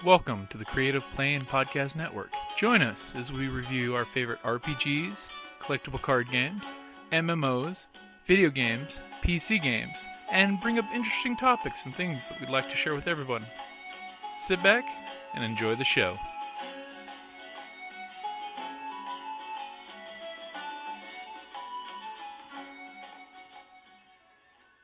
Welcome to the Creative Play and Podcast Network. Join us as we review our favorite RPGs, collectible card games, MMOs, video games, PC games, and bring up interesting topics and things that we'd like to share with everyone. Sit back and enjoy the show.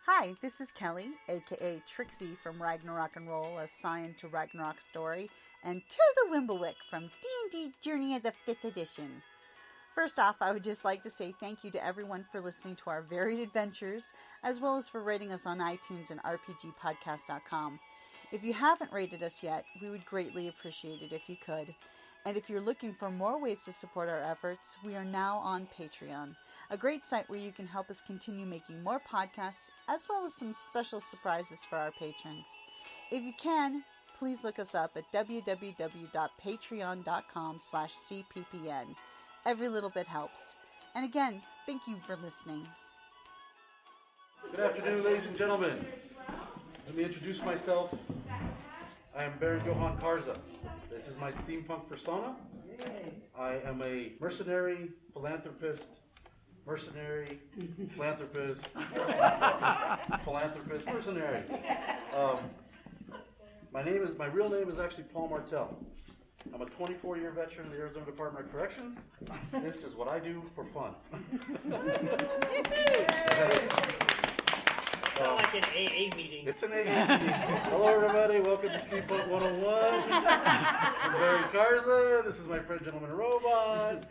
Hi, this is Kelly, aka Trixie from Ragnarok and Roll, a Scion to Ragnarok story, and Tilda Wimblewick from D&D Journey of the 5th Edition. First off, I would just like to say thank you to everyone for listening to our varied adventures, as well as for rating us on iTunes and RPGpodcast.com. If you haven't rated us yet, we would greatly appreciate it if you could. And if you're looking for more ways to support our efforts, we are now on Patreon, a great site where you can help us continue making more podcasts, as well as some special surprises for our patrons. If you can, please look us up at www.patreon.com/cppn. Every little bit helps. And again, thank you for listening. Good afternoon, ladies and gentlemen. Let me introduce myself. I am Baron Johann Kharza. This is my steampunk persona. I am a mercenary, philanthropist, mercenary. My real name is actually Paul Martell. I'm a 24-year veteran of the Arizona Department of Corrections. This is what I do for fun. Sound like an AA meeting. It's an AA meeting. Hello, everybody. Welcome to Steampunk 101. I'm Baron Kharza. This is my friend, Gentleman Robot.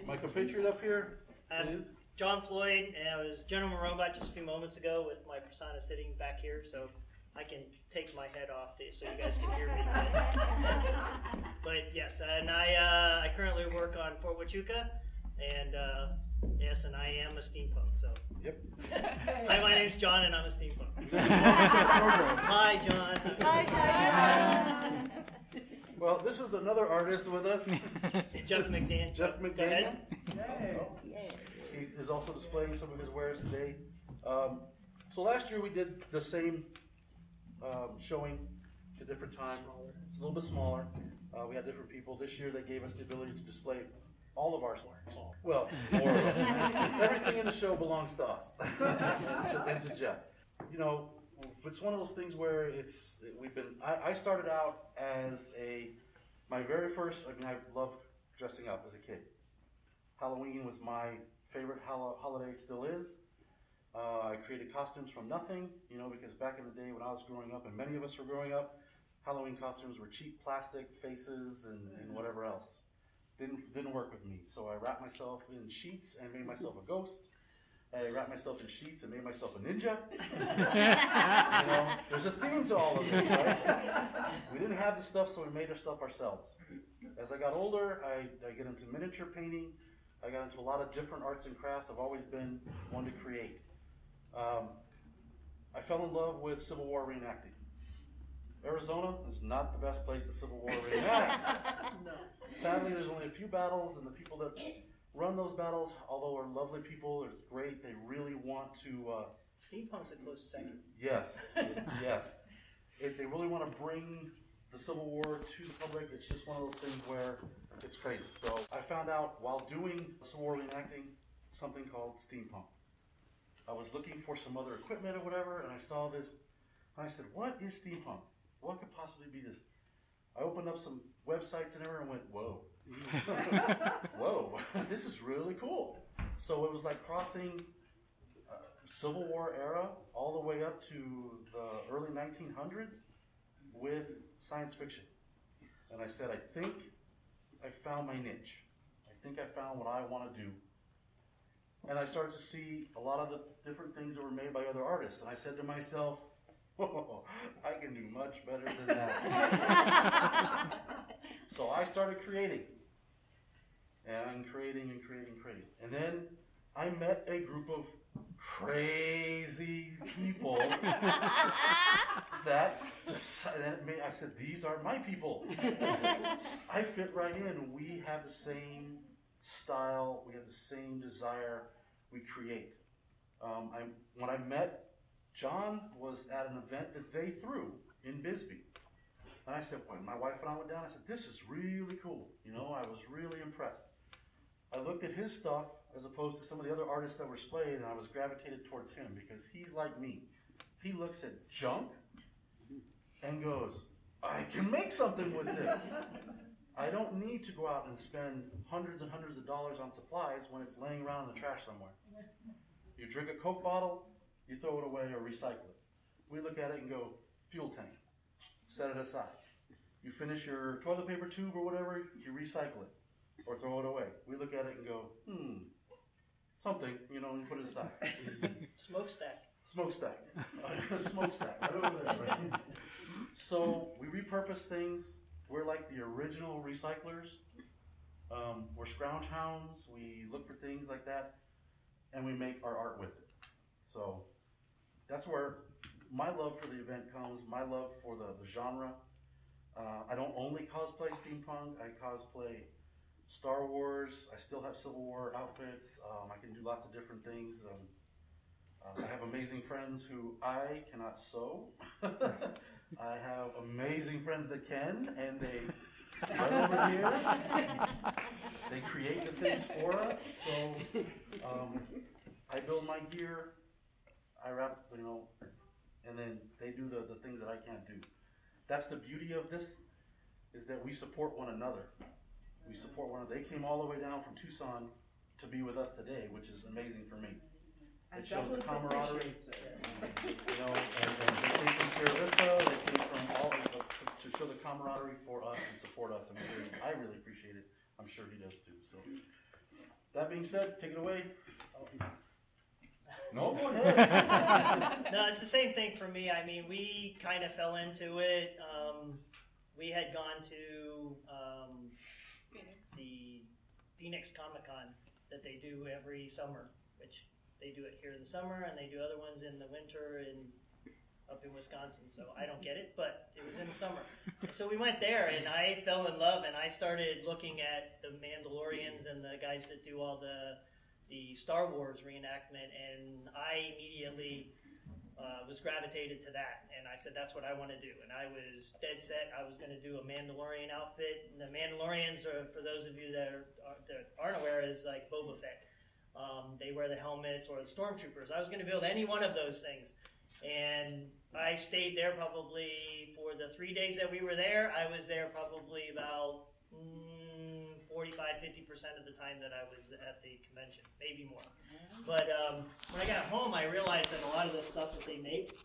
My compatriot up here is John Floyd, and I was Gentleman Robot just a few moments ago with my persona sitting back here, so I can take my head off so you guys can hear me. But yes, and I currently work on Fort Huachuca, and yes, and I am a steampunk. So. Yep. Hi, my name's John, and I'm a steampunk. Hi, John. Hi, John. Well, this is another artist with us. Jeff McDaniel. Jeff Go McDaniel. ahead. He is also displaying some of his wares today. So last year we did the same showing at a different time. It's a little bit smaller. We had different people. This year they gave us the ability to display all of our wares. Well, more of them. Everything in the show belongs to us and to Jeff. You know, it's one of those things where I started out as my very first, I loved dressing up as a kid. Halloween was my favorite holiday, still is. I created costumes from nothing, because back in the day when I was growing up, and many of us were growing up, Halloween costumes were cheap plastic faces and whatever else. Didn't work with me. So I wrapped myself in sheets and made myself a ghost. I wrapped myself in sheets and made myself a ninja. There's a theme to all of this, right? We didn't have the stuff, so we made our stuff ourselves. As I got older, I get into miniature painting. I got into a lot of different arts and crafts. I've always been one to create. I fell in love with Civil War reenacting. Arizona is not the best place to Civil War reenact. No. Sadly, there's only a few battles, and the people that run those battles, although are lovely people, they're great, they really want to... Steampunk's a close second. Yes, yes. They really want to bring the Civil War to the public. It's just one of those things where it's crazy. So I found out while doing Civil War reenacting something called steampunk. I was looking for some other equipment or whatever, and I saw this, and I said, what is steampunk? What could possibly be this? I opened up some websites and everything and went, whoa. Whoa, this is really cool. So it was like crossing Civil War era all the way up to the early 1900s with science fiction. And I said, I think I found my niche. I think I found what I want to do. And I started to see a lot of the different things that were made by other artists. And I said to myself, oh, I can do much better than that. So I started creating. And creating. And then I met a group of crazy people that decided, I said, these are my people. I fit right in. We have the same style. We have the same desire. We create. When I met John was at an event that they threw in Bisbee. And I said, when my wife and I went down, I said, this is really cool. You know, I was really impressed. I looked at his stuff as opposed to some of the other artists that were splayed, and I was gravitated towards him because he's like me. He looks at junk and goes, I can make something with this. I don't need to go out and spend hundreds and hundreds of dollars on supplies when it's laying around in the trash somewhere. You drink a Coke bottle, you throw it away or recycle it. We look at it and go, fuel tank. Set it aside. You finish your toilet paper tube or whatever, you recycle it or throw it away. We look at it and go, something, you know, and you put it aside. Smokestack. Smokestack. Smokestack, right over there, right? So we repurpose things. We're like the original recyclers. We're scrounge hounds. We look for things like that, and we make our art with it. So that's where my love for the event comes, my love for the genre. I don't only cosplay steampunk, I cosplay Star Wars. I still have Civil War outfits. I can do lots of different things. I have amazing friends who I cannot sew. I have amazing friends that can, and they right over here. They create the things for us. So I build my gear, I wrap, you know, and then they do the things that I can't do. That's the beauty of this, is that we support one another. We support one another. They came all the way down from Tucson to be with us today, which is amazing for me. It shows the camaraderie, you know, and they came from Sierra Vista, they came from all to show the camaraderie for us and support us. I really appreciate it. I'm sure he does too. So, that being said, take it away. No, go ahead. No, it's the same thing for me. I mean, we kind of fell into it. We had gone to the Phoenix Comic-Con that they do every summer, which they do it here in the summer, and they do other ones in the winter up in Wisconsin. So I don't get it, but it was in the summer. So we went there, and I fell in love, and I started looking at the Mandalorians and the guys that do all the Star Wars reenactment, and I immediately was gravitated to that, and I said, that's what I want to do. And I was dead set. I was going to do a Mandalorian outfit. And the Mandalorians, are, for those of you that aren't aware, is like Boba Fett. They wear the helmets, or the stormtroopers. I was going to build any one of those things. And I stayed there probably for the 3 days that we were there. I was there probably about 45-50% of the time that I was at the convention, maybe more. But when I got home, I realized that a lot of the stuff that they make,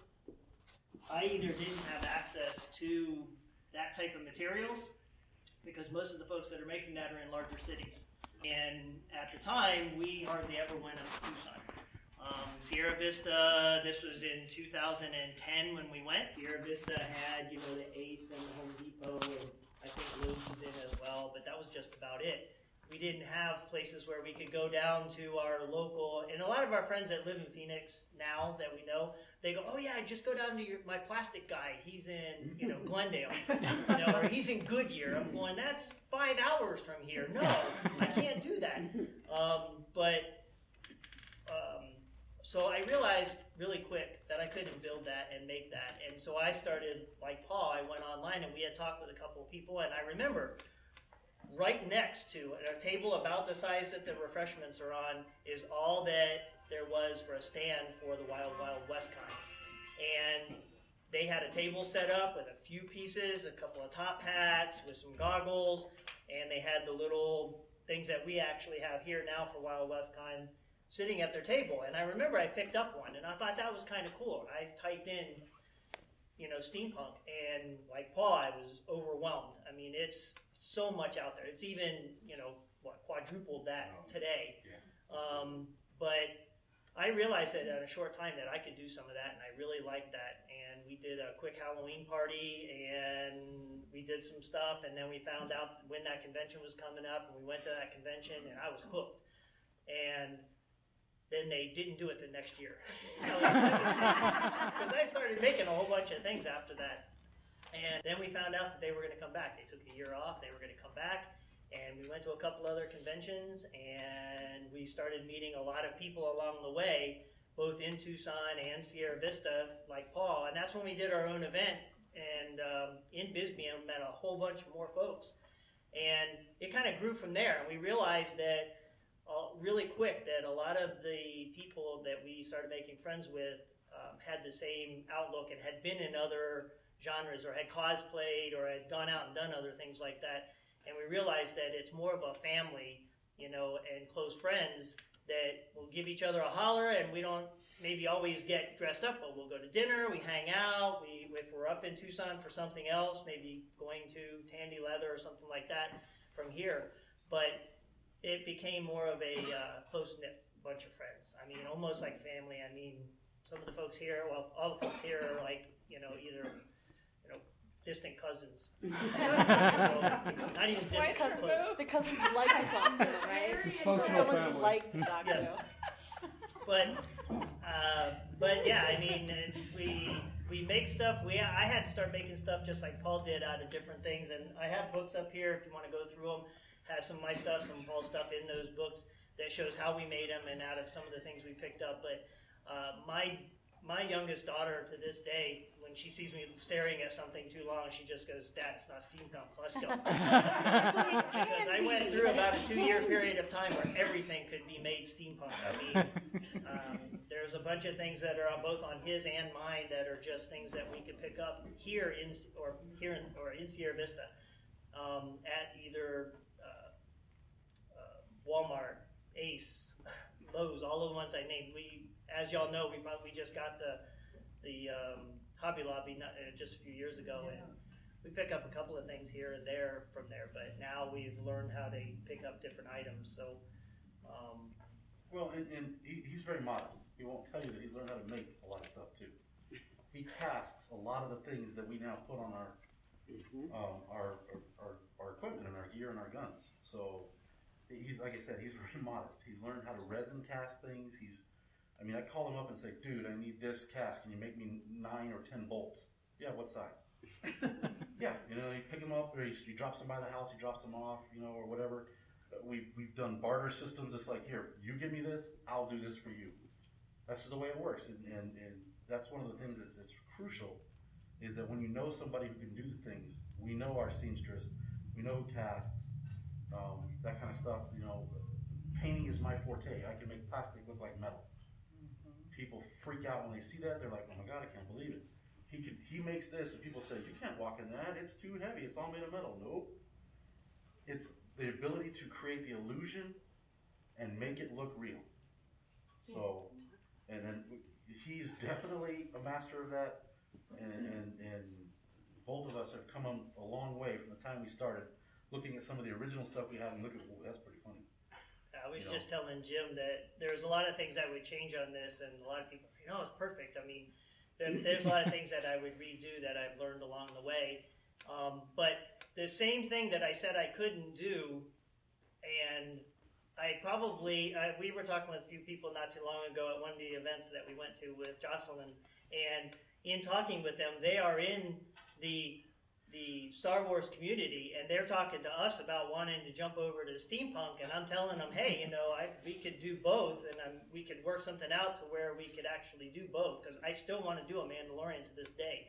I either didn't have access to that type of materials, because most of the folks that are making that are in larger cities. And at the time, we hardly ever went up to Tucson. Sierra Vista, this was in 2010 when we went. Sierra Vista had, you know, the Ace and the Home Depot, and I think Lowe's was in as well, but that was just about it. We didn't have places where we could go down to our local, and a lot of our friends that live in Phoenix now that we know, they go, oh yeah, just go down to my plastic guy. He's in, you know, Glendale, you know, or he's in Goodyear. I'm going, that's 5 hours from here. No, I can't do that. So I realized really quick that I couldn't build that and make that. And so I started, like Paul, I went online and we had talked with a couple of people, and I remember right next to a table about the size that the refreshments are on is all that there was for a stand for the Wild Wild West Con. And they had a table set up with a few pieces, a couple of top hats with some goggles, and they had the little things that we actually have here now for Wild West Con sitting at their table. And I remember I picked up one, and I thought that was kind of cool. I typed in, you know, steampunk, and like Paul, I was overwhelmed. I mean, it's so much out there. It's even, you know, quadrupled that today. Yeah. But I realized that in a short time that I could do some of that, and I really liked that. And we did a quick Halloween party, and we did some stuff, and then we found out when that convention was coming up, and we went to that convention, and I was hooked. And then they didn't do it the next year. Because I started making a whole bunch of things after that. And then we found out that they were going to come back. They took a year off. They were going to come back. And we went to a couple other conventions, and we started meeting a lot of people along the way, both in Tucson and Sierra Vista, like Paul. And that's when we did our own event and in Bisbee and met a whole bunch more folks. And it kind of grew from there. And we realized that really quick that a lot of the people that we started making friends with had the same outlook and had been in other genres or had cosplayed or had gone out and done other things like that. And we realized that it's more of a family, you know, and close friends that will give each other a holler, and we don't maybe always get dressed up, but we'll go to dinner, we hang out, if we're up in Tucson for something else, maybe going to Tandy Leather or something like that from here. But it became more of a close-knit bunch of friends. I mean, almost like family. I mean, some of the folks here, well, all the folks here are like, you know, either, you know, distant cousins. So, not even distant, close. The cousins like to talk to them, right? Dysfunctional The ones family. who like to talk Yes. to. But yeah, I mean, we make stuff. I had to start making stuff just like Paul did out of different things, and I have books up here if you want to go through them. Has some of my stuff, some Paul's stuff in those books that shows how we made them and out of some of the things we picked up. But my youngest daughter to this day, when she sees me staring at something too long, she just goes, "Dad, it's not steampunk. Let's go." Because I went through about a 2-year period of time where everything could be made steampunk. I mean, there's a bunch of things that are both on his and mine that are just things that we could pick up here in Sierra Vista at either Walmart, Ace, Lowe's, all of the ones I named. As y'all know, we just got the Hobby Lobby just a few years ago, and we pick up a couple of things here and there from there. But now we've learned how to pick up different items. So, Well, and he's very modest. He won't tell you that he's learned how to make a lot of stuff too. He casts a lot of the things that we now put on our equipment and our gear and our guns. So he's, like I said, he's very modest. He's learned how to resin cast things. I call him up and say, "Dude, I need this cast. Can you make me 9 or 10 bolts?" "Yeah, what size?" "Yeah, you pick them up, or you drops them by the house, he drops them off, or whatever. We've done barter systems. It's like, here, you give me this, I'll do this for you. That's just the way it works, and that's one of the things that's crucial, is that when you know somebody who can do the things, we know our seamstress, we know who casts, that kind of stuff. Painting is my forte. I can make plastic look like metal. People freak out when they see that. They're like, "Oh my God, I can't believe it. He makes this," and people say, "You can't walk in that. It's too heavy. It's all made of metal." Nope. It's the ability to create the illusion and make it look real. So, and then he's definitely a master of that, and both of us have come a long way from the time we started, looking at some of the original stuff we have and that's pretty funny. I was just telling Jim that there's a lot of things I would change on this, and a lot of people, it's perfect. I mean, there's a lot of things that I would redo that I've learned along the way. But the same thing that I said I couldn't do, and we were talking with a few people not too long ago at one of the events that we went to with Jocelyn, and in talking with them, they are in the Star Wars community, and they're talking to us about wanting to jump over to steampunk, and I'm telling them, hey, we could do both, and we could work something out to where we could actually do both, because I still want to do a Mandalorian to this day.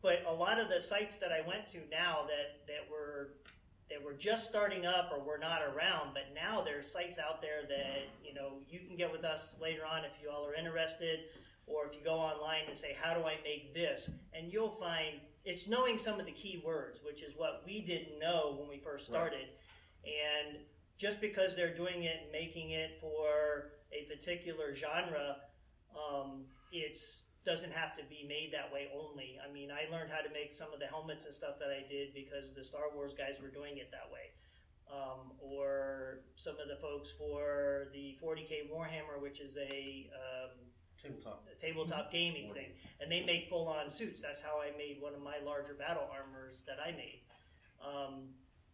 But a lot of the sites that I went to now that were just starting up or were not around, but now there's sites out there that you can get with us later on if you all are interested, or if you go online and say, "How do I make this?" And you'll find it's knowing some of the key words, which is what we didn't know when we first started. Right. And just because they're doing it and making it for a particular genre, it doesn't have to be made that way only. I mean, I learned how to make some of the helmets and stuff that I did because the Star Wars guys were doing it that way. Or some of the folks for the 40K Warhammer, which is a tabletop gaming thing, and they make full-on suits. That's how I made one of my larger battle armors that I made.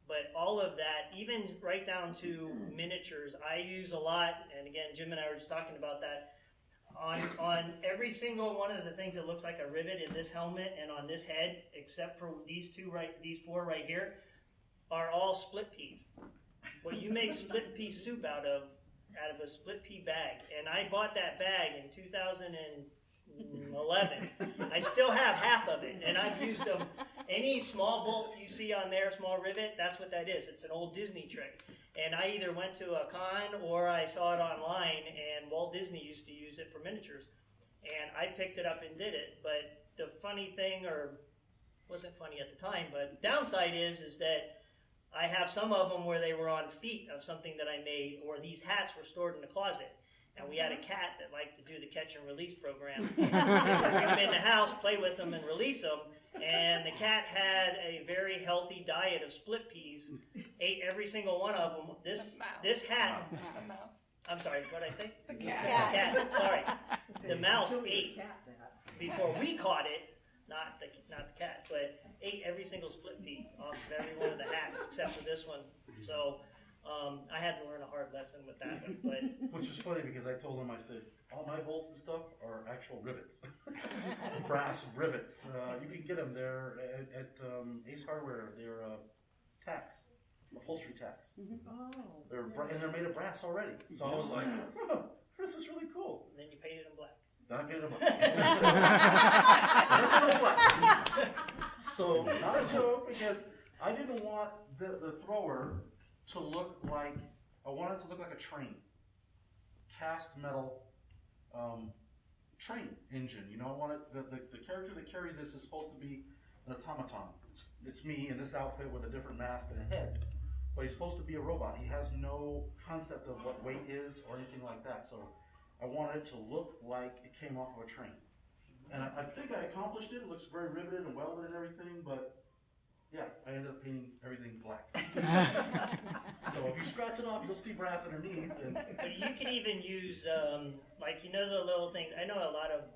But all of that, even right down to miniatures, I use a lot. And again, Jim and I were just talking about that. On every single one of the things that looks like a rivet in this helmet and on this head, except for these four right here, are all split peas. What you make split pea soup out of a split pea bag. And I bought that bag in 2009 11. I still have half of it, and I've used them. Any small bolt you see on there, small rivet, that's what that is. It's an old Disney trick. And I either went to a con or I saw it online, and Walt Disney used to use it for miniatures. And I picked it up and did it. But the funny thing, or wasn't funny at the time, but downside is that I have some of them where they were on feet of something that I made, or these hats were stored in the closet. And we had a cat that liked to do the catch and release program. Bring them in the house, play with them, and release them. And the cat had a very healthy diet of split peas, ate every single one of them. This hat, I'm sorry, what did I say? The cat. Sorry. The mouse ate before we caught it, not the cat, but ate every single split pea off of every one of the hats except for this one. So I had to learn a hard lesson with that one. But which is funny because I told him, I said, all my bolts and stuff are actual rivets, brass rivets. You can get them there at Ace Hardware. They're tacks, upholstery tacks. And they're made of brass already. So I was like, oh, this is really cool. And then you painted them black. Then I painted them black. So not a joke, because I didn't want the thrower to look like, I wanted it to look like a train, cast metal train engine. You know, I wanted the character that carries this is supposed to be an automaton. It's me in this outfit with a different mask and a head, but he's supposed to be a robot. He has no concept of what weight is or anything like that. So I wanted it to look like it came off of a train, and I think I accomplished it. It looks very riveted and welded and everything, but yeah, I ended up painting everything black. So if you scratch it off, you'll see brass underneath. But you can even use, like, you know, the little things. I know a lot of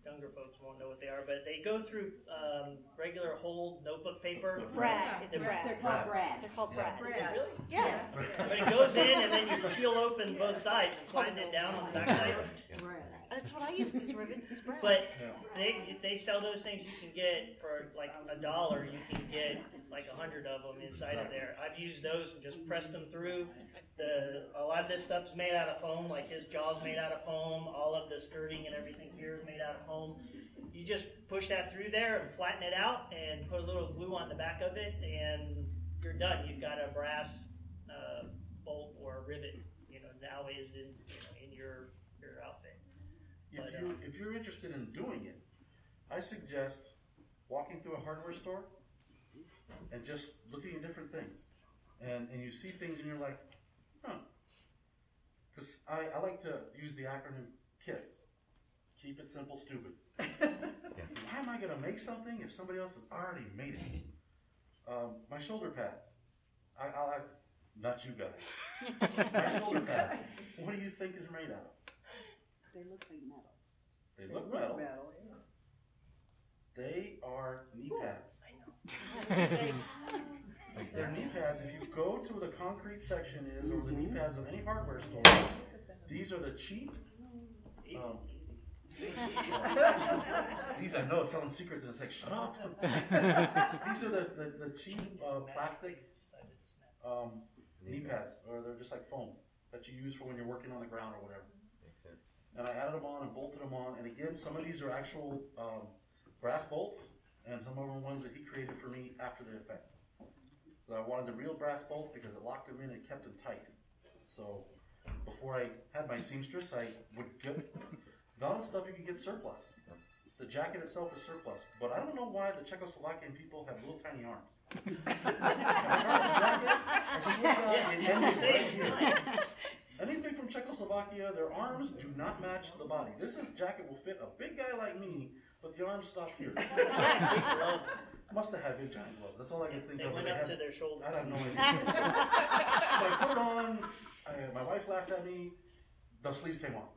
younger folks won't know what they are, but they go through regular whole notebook paper. Brad. It's a brad. They're called brads. They're called brads. Really? Yes. But it goes in, and then you peel open both sides and flatten it down on the backside. That's what I used as rivets, as brads. But they sell those things. You can get for like $1. You can get like 100 of them inside of there. I've used those and just pressed them through. A lot of this stuff's made out of foam. Like his jaw's made out of foam. All of the skirting and everything here is made out of foam. You just push that through there and flatten it out, and put a little glue on the back of it, and you're done. You've got a brass bolt or a rivet. You know, now is in your outfit. If you're interested in doing it, I suggest walking through a hardware store and just looking at different things. And you see things and you're like, huh. Because I like to use the acronym KISS. Keep it simple, stupid. Why am I going to make something if somebody else has already made it? My shoulder pads. I'll ask, not you guys. My shoulder pads. What do you think is made out of? They look like metal. They look metal. Yeah. They are knee pads. I know. They're knee pads. If you go to where the concrete section is, or the knee pads of any hardware store, these are the cheap. These I know, telling secrets, and it's like, shut up. These are the cheap plastic knee pads, or they're just like foam that you use for when you're working on the ground or whatever. And I added them on and bolted them on. And again, some of these are actual brass bolts, and some of them are ones that he created for me after the effect. But I wanted the real brass bolts because it locked them in and kept them tight. So before I had my seamstress, I would get all the stuff you can get surplus. The jacket itself is surplus, but I don't know why the Czechoslovakian people have little tiny arms. I swear to God, it ended right here. Anything from Czechoslovakia, their arms do not match the body. This jacket will fit a big guy like me, but the arms stop here. Must have had big giant gloves. That's all I can think of. They went up to their shoulders. I have no idea. So I put it on. My wife laughed at me. The sleeves came off.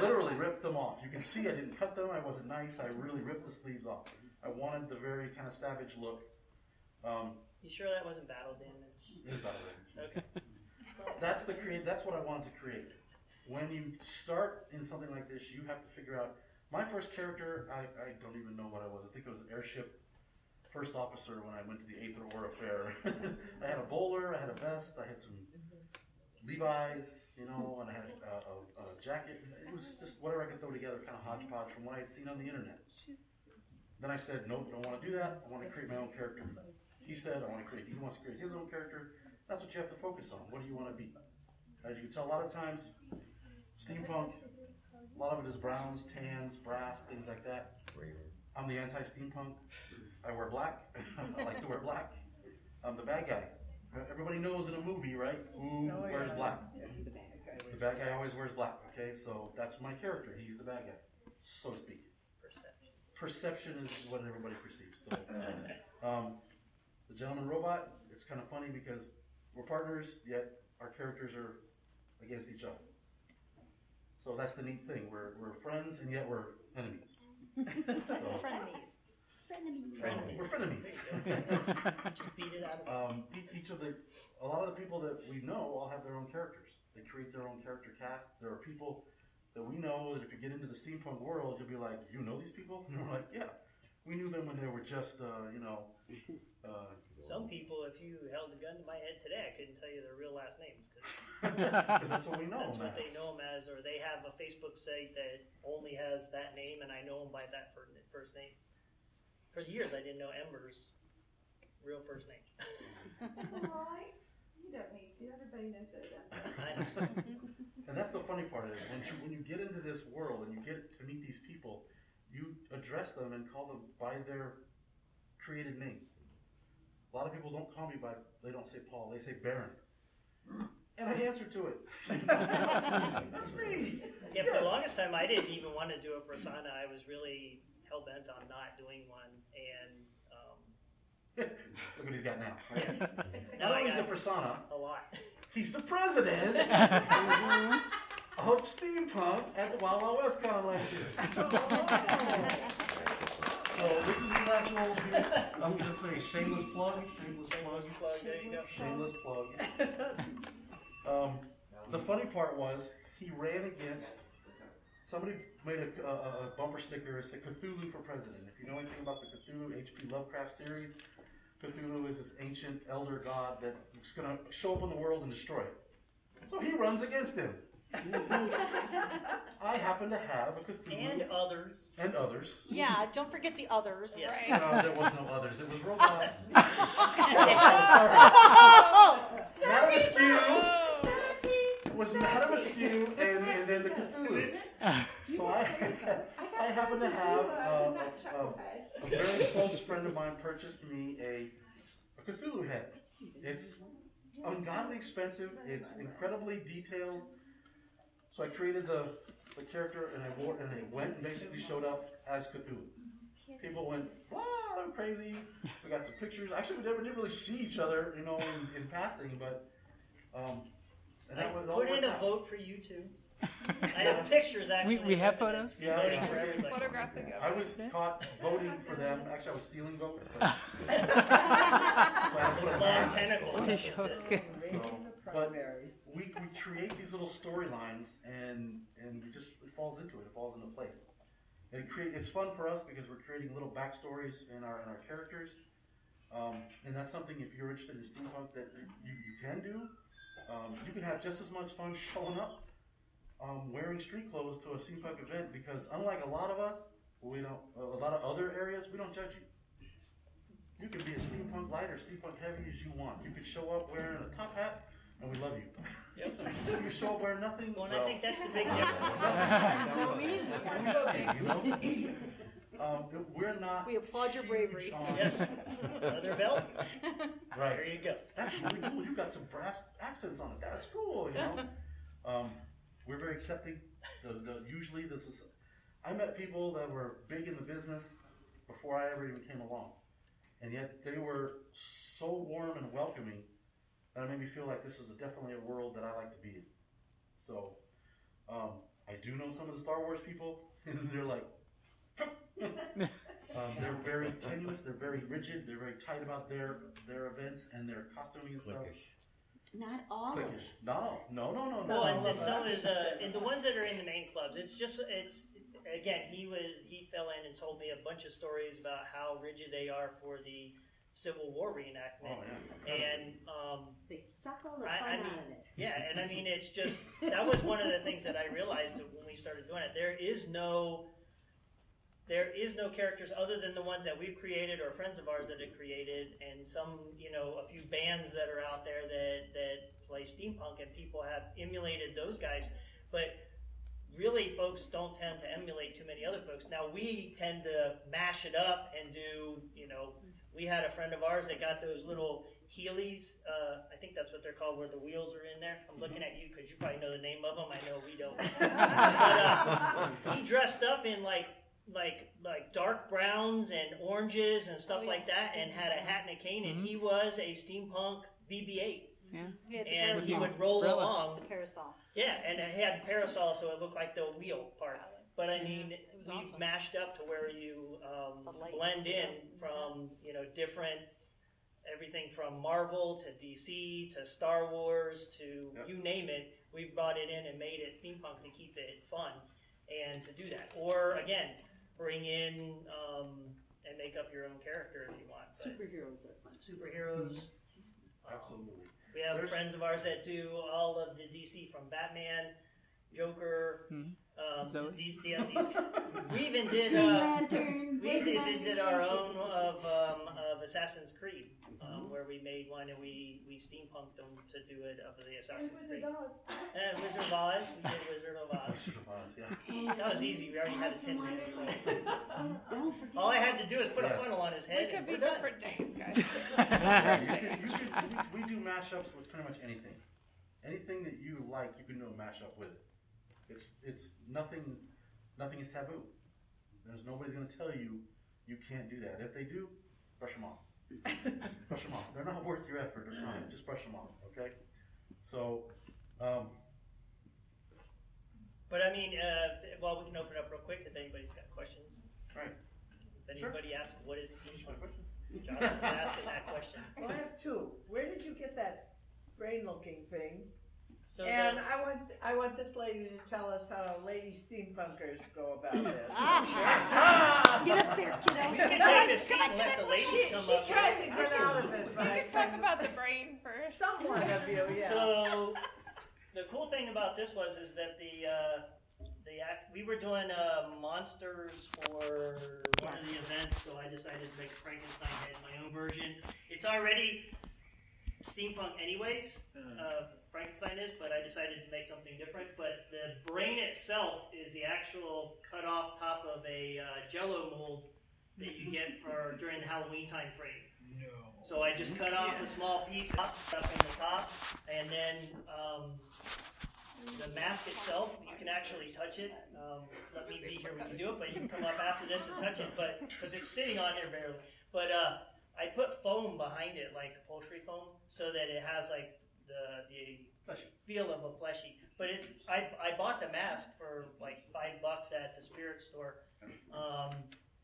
Literally ripped them off. You can see I didn't cut them. I wasn't nice. I really ripped the sleeves off. I wanted the very kind of savage look. You sure that wasn't battle damage? It is battle damage. Okay. That's what I wanted to create. When you start in something like this, you have to figure out. My first character, I don't even know what I was. I think it was an airship first officer when I went to the 8th Aurora Fair. I had a bowler, I had a vest, I had some Levi's, and I had a jacket. It was just whatever I could throw together, kind of hodgepodge from what I had seen on the internet. Then I said, nope, don't want to do that. I want to create my own character. He said, he wants to create his own character. That's what you have to focus on. What do you want to be? As you can tell, a lot of times, steampunk, a lot of it is browns, tans, brass, things like that. I'm the anti-steampunk. I wear black. I like to wear black. I'm the bad guy. Everybody knows in a movie, right? Who wears black? The bad guy always wears black, okay? So that's my character. He's the bad guy, so to speak. Perception is what everybody perceives. So, the Gentleman Robot, it's kind of funny because we're partners, yet our characters are against each other. So that's the neat thing. We're friends, and yet we're enemies. So, Frenemies. we're frenemies. Just beat it out of a lot of the people that we know all have their own characters. They create their own character cast. There are people that we know that if you get into the steampunk world, you'll be like, you know these people? And we're like, yeah. We knew them when they were just, Some people, if you held a gun to my head today, I couldn't tell you their real last names. because that's what we know That's them what as. they know them as, or they have a Facebook site that only has that name, and I know them by that first name. For years, I didn't know Ember's real first name. That's a lie. You don't need to. Everybody knows who it is. And that's the funny part of it. When you get into this world and you get to meet these people, you address them and call them by their created names. A lot of people don't call me they don't say Paul, they say Baron. And I answer to it. That's me. Yeah, for the longest time, I didn't even want to do a persona. I was really hell-bent on not doing one. And look what he's got now. yeah. Not only is a persona, A lot. he's the president of Steampunk at the Wild Wild West Con last year. So this is his actual, I was going to say shameless plug. There you go. Shameless plug. The funny part was he ran against, somebody made a bumper sticker that said Cthulhu for president. If you know anything about the Cthulhu H.P. Lovecraft series, Cthulhu is this ancient elder god that's going to show up in the world and destroy it. So he runs against him. I happen to have a Cthulhu. And others. Yeah, don't forget the others. Yes. Right? There was no others. It was Robot. Oh, sorry. Madame Askew. It was Madame Askew and then the Cthulhu. So I happen to have a very close friend of mine purchased me a Cthulhu head. It's ungodly expensive. It's incredibly detailed. So I created the character and I went and basically showed up as Cthulhu. People went, wow, I'm crazy. We got some pictures. Actually, we never did really see each other, in passing, but and that was all Put in a vote for you two. I have pictures actually. We have photos? Yeah, Voting yeah. for everybody. Photographic I was caught voting for them. Actually, I was stealing votes. But, so I had to put a Long back. tentacles. So, but we create these little storylines, and it falls into it. It falls into place. And it's fun for us because we're creating little backstories in our characters, and that's something if you're interested in steampunk that you can do. You can have just as much fun showing up wearing street clothes to a steampunk event because unlike a lot of us, a lot of other areas, we don't judge you. You can be a steampunk light or steampunk heavy as you want. You could show up wearing a top hat, and we love you. Yep. You show up wearing nothing. Well, and I think that's the big difference. We're not. We applaud your bravery. Yes. Leather belt. Right. There you go. That's really cool. You got some brass accents on it. That's cool. We're very accepting. Usually this is. I met people that were big in the business before I ever even came along, and yet they were so warm and welcoming that it made me feel like this is definitely a world that I like to be in. So I do know some of the Star Wars people, and they're like. They're very tenuous. They're very rigid. They're very tight about their events and their costuming and stuff. Not all of Clickish. us. Not all. No. Well, and some of the ones that are in the main clubs, it's again, he fell in and told me a bunch of stories about how rigid they are for the Civil War reenactment. Oh, yeah. And They suck all the I fun mean, out of it. yeah, and I mean, it's just, that was one of the things that I realized when we started doing it. There is no characters other than the ones that we've created or friends of ours that have created, and some, a few bands that are out there that play steampunk, and people have emulated those guys. But really, folks don't tend to emulate too many other folks. Now, we tend to mash it up and do, we had a friend of ours that got those little Heelys, I think that's what they're called, where the wheels are in there. I'm looking at you because you probably know the name of them. I know we don't. But he dressed up in like dark browns and oranges and stuff like that, and had a hat and a cane, and he was a steampunk BB-8. Yeah. And he would roll along. Parasol. Yeah, and it had parasol, so it looked like the wheel part. But I mean, we've awesome. mashed up to where you blend in from different, everything from Marvel to DC to Star Wars to you name it. We brought it in and made it steampunk to keep it fun and to do that. Or again, bring in and make up your own character if you want. But Superheroes, that's fun. superheroes. Absolutely. We have friends of ours that do all of the DC, from Batman, Joker. These. We even did. Lantern. We even did our own of Assassin's Creed, where we made one and we steampunked them to do it of the Assassin's Creed. And Wizard of Oz. We did Wizard of Oz. Wizard of Oz, yeah. That was easy. We already had a 10 minutes. Don't forget. All I had to do is put a funnel on his head. We could and be we're done. different days, guys. We do mashups with pretty much anything. Anything that you like, you can do a mashup with it. It's nothing is taboo. There's nobody's going to tell you you can't do that. If they do, brush them off. Brush them off. They're not worth your effort or time. Just brush them off, okay? So, But I mean, well, we can open up real quick if anybody's got questions. right. If anybody asks, what is steampunk? Josh was asking that question. Well, I have two. Where did you get that brain-looking thing? So And I want this lady to tell us how lady steampunkers go about this. Get up there, we kiddo. can take a seat and let the ladies come She up. tried to get out of it, We but can talk about the brain first. someone of you, yeah. So the cool thing about this is that we were doing monsters for one of the events, so I decided to make a Frankenstein head, my own version. It's already steampunk anyways, Frankenstein is, but I decided to make something different. But the brain itself is the actual cut off top of a Jello mold that you get for during the Halloween time frame. No. So I just cut off a small piece up in the top, and then the mask itself, you can actually touch it. Let me be here when you do it, but you can come up after this and touch it, but because it's sitting on there barely. But I put foam behind it, like upholstery foam, so that it has like the feel of a fleshy. But I bought the mask for like $5 at the spirit store,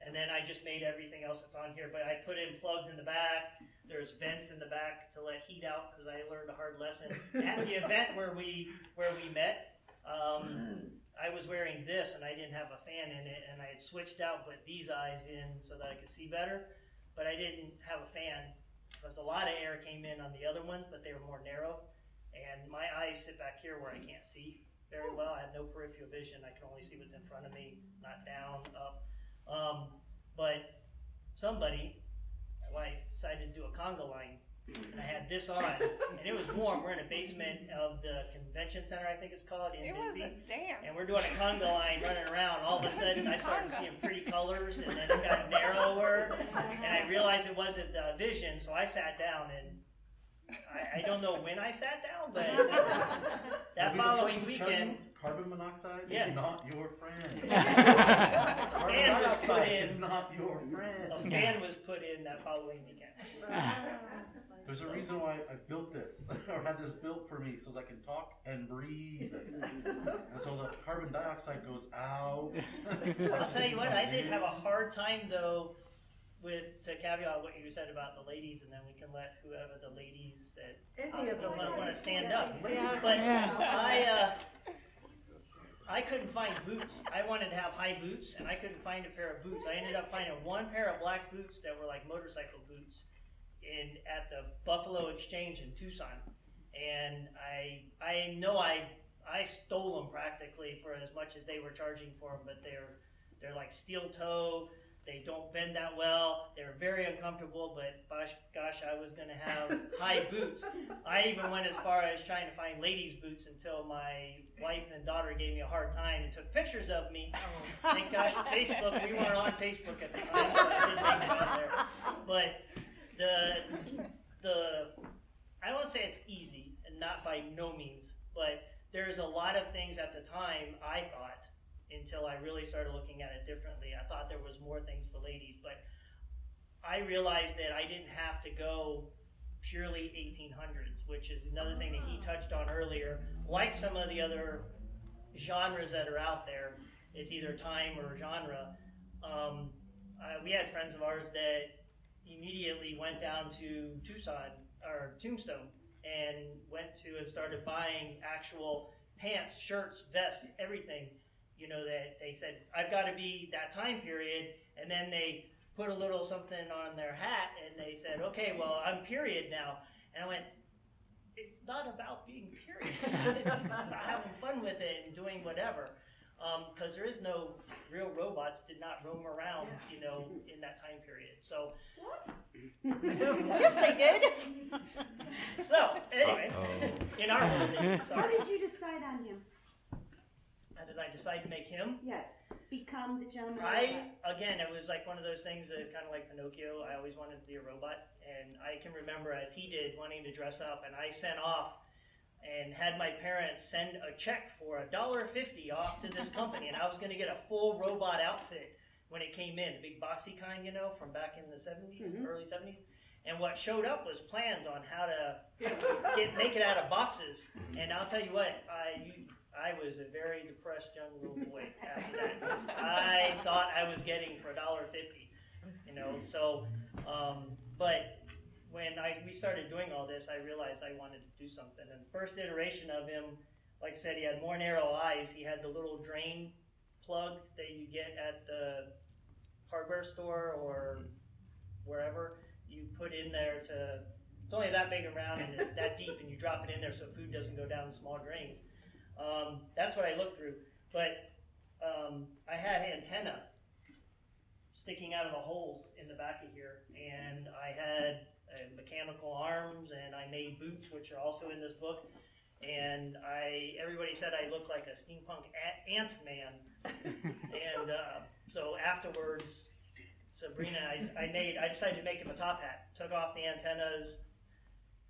and then I just made everything else that's on here. But I put in plugs in the back. There's vents in the back to let heat out because I learned a hard lesson at the event where we met. I was wearing this and I didn't have a fan in it, and I had switched out, put these eyes in so that I could see better. But I didn't have a fan because a lot of air came in on the other ones, but they were more narrow. And my eyes sit back here where I can't see very well. I have no peripheral vision. I can only see what's in front of me, not down, up. But somebody, my wife, decided to do a conga line. And I had this on, and it was warm. We're in a basement of the convention center, I think it's called, in It was Bisbee. a dance. And we're doing a conga line running around. All of a sudden, I started seeing pretty colors, and then it got narrower. And I realized it wasn't vision, so I sat down. And I don't know when I sat down, but that following weekend, carbon monoxide Yeah. is not your friend. Carbon fan was put dioxide in. is not your friend. A fan was put in that following weekend. There's a reason why I built this, or had this built for me, so that I can talk and breathe. And so the carbon dioxide goes out. I'll tell you what, I did have a hard time though to caveat what you said about the ladies, and then we can let whoever the ladies that Any of them want to stand up. Yeah. But I couldn't find boots. I wanted to have high boots, and I couldn't find a pair of boots. I ended up finding one pair of black boots that were like motorcycle boots, at the Buffalo Exchange in Tucson, and I know I stole them practically for as much as they were charging for them, but they're like steel toe. They don't bend that well. They're very uncomfortable, but gosh, I was going to have high boots. I even went as far as trying to find ladies' boots until my wife and daughter gave me a hard time and took pictures of me. Thank gosh for Facebook. We weren't on Facebook at the time, so I didn't make it on there. But I won't say it's easy, and not by no means, but there's a lot of things at the time I thought, until I really started looking at it differently. I thought there was more things for ladies, but I realized that I didn't have to go purely 1800s, which is another thing that he touched on earlier. Like some of the other genres that are out there, it's either time or genre. We had friends of ours that immediately went down to Tucson or Tombstone and went to and started buying actual pants, shirts, vests, everything. You know, that they said, I've got to be that time period, and then they put a little something on their hat, and they said, okay, well, I'm period now. And I went, it's not about being period. It's about having fun with it and doing whatever. Because there is no real robots did not roam around, you know, in that time period. So, What? Yes, they did. so anyway, in our world, How did you decide on him? How did I decide to make him? Yes, become the gentleman. Again, it was like one of those things that is kind of like Pinocchio. I always wanted to be a robot, and I can remember as he did wanting to dress up, and I sent off and had my parents send a check for $1.50 off to this company, and I was going to get a full robot outfit when it came in, the big boxy kind, you know, from back in the 70s, early 70s. And what showed up was plans on how to make it out of boxes. And I'll tell you what, I was a very depressed young little boy after that, because I thought I was getting for $1.50, you know. So, but when we started doing all this, I realized I wanted to do something. And the first iteration of him, like I said, he had more narrow eyes. He had the little drain plug that you get at the hardware store or wherever. You put in there it's only that big around and it's that deep, and you drop it in there so food doesn't go down small drains. That's what I looked through. But I had antenna sticking out of the holes in the back of here, and I had mechanical arms, and I made boots, which are also in this book. And everybody said I looked like a steampunk ant-man. And so afterwards, Sabrina, I decided to make him a top hat. Took off the antennas,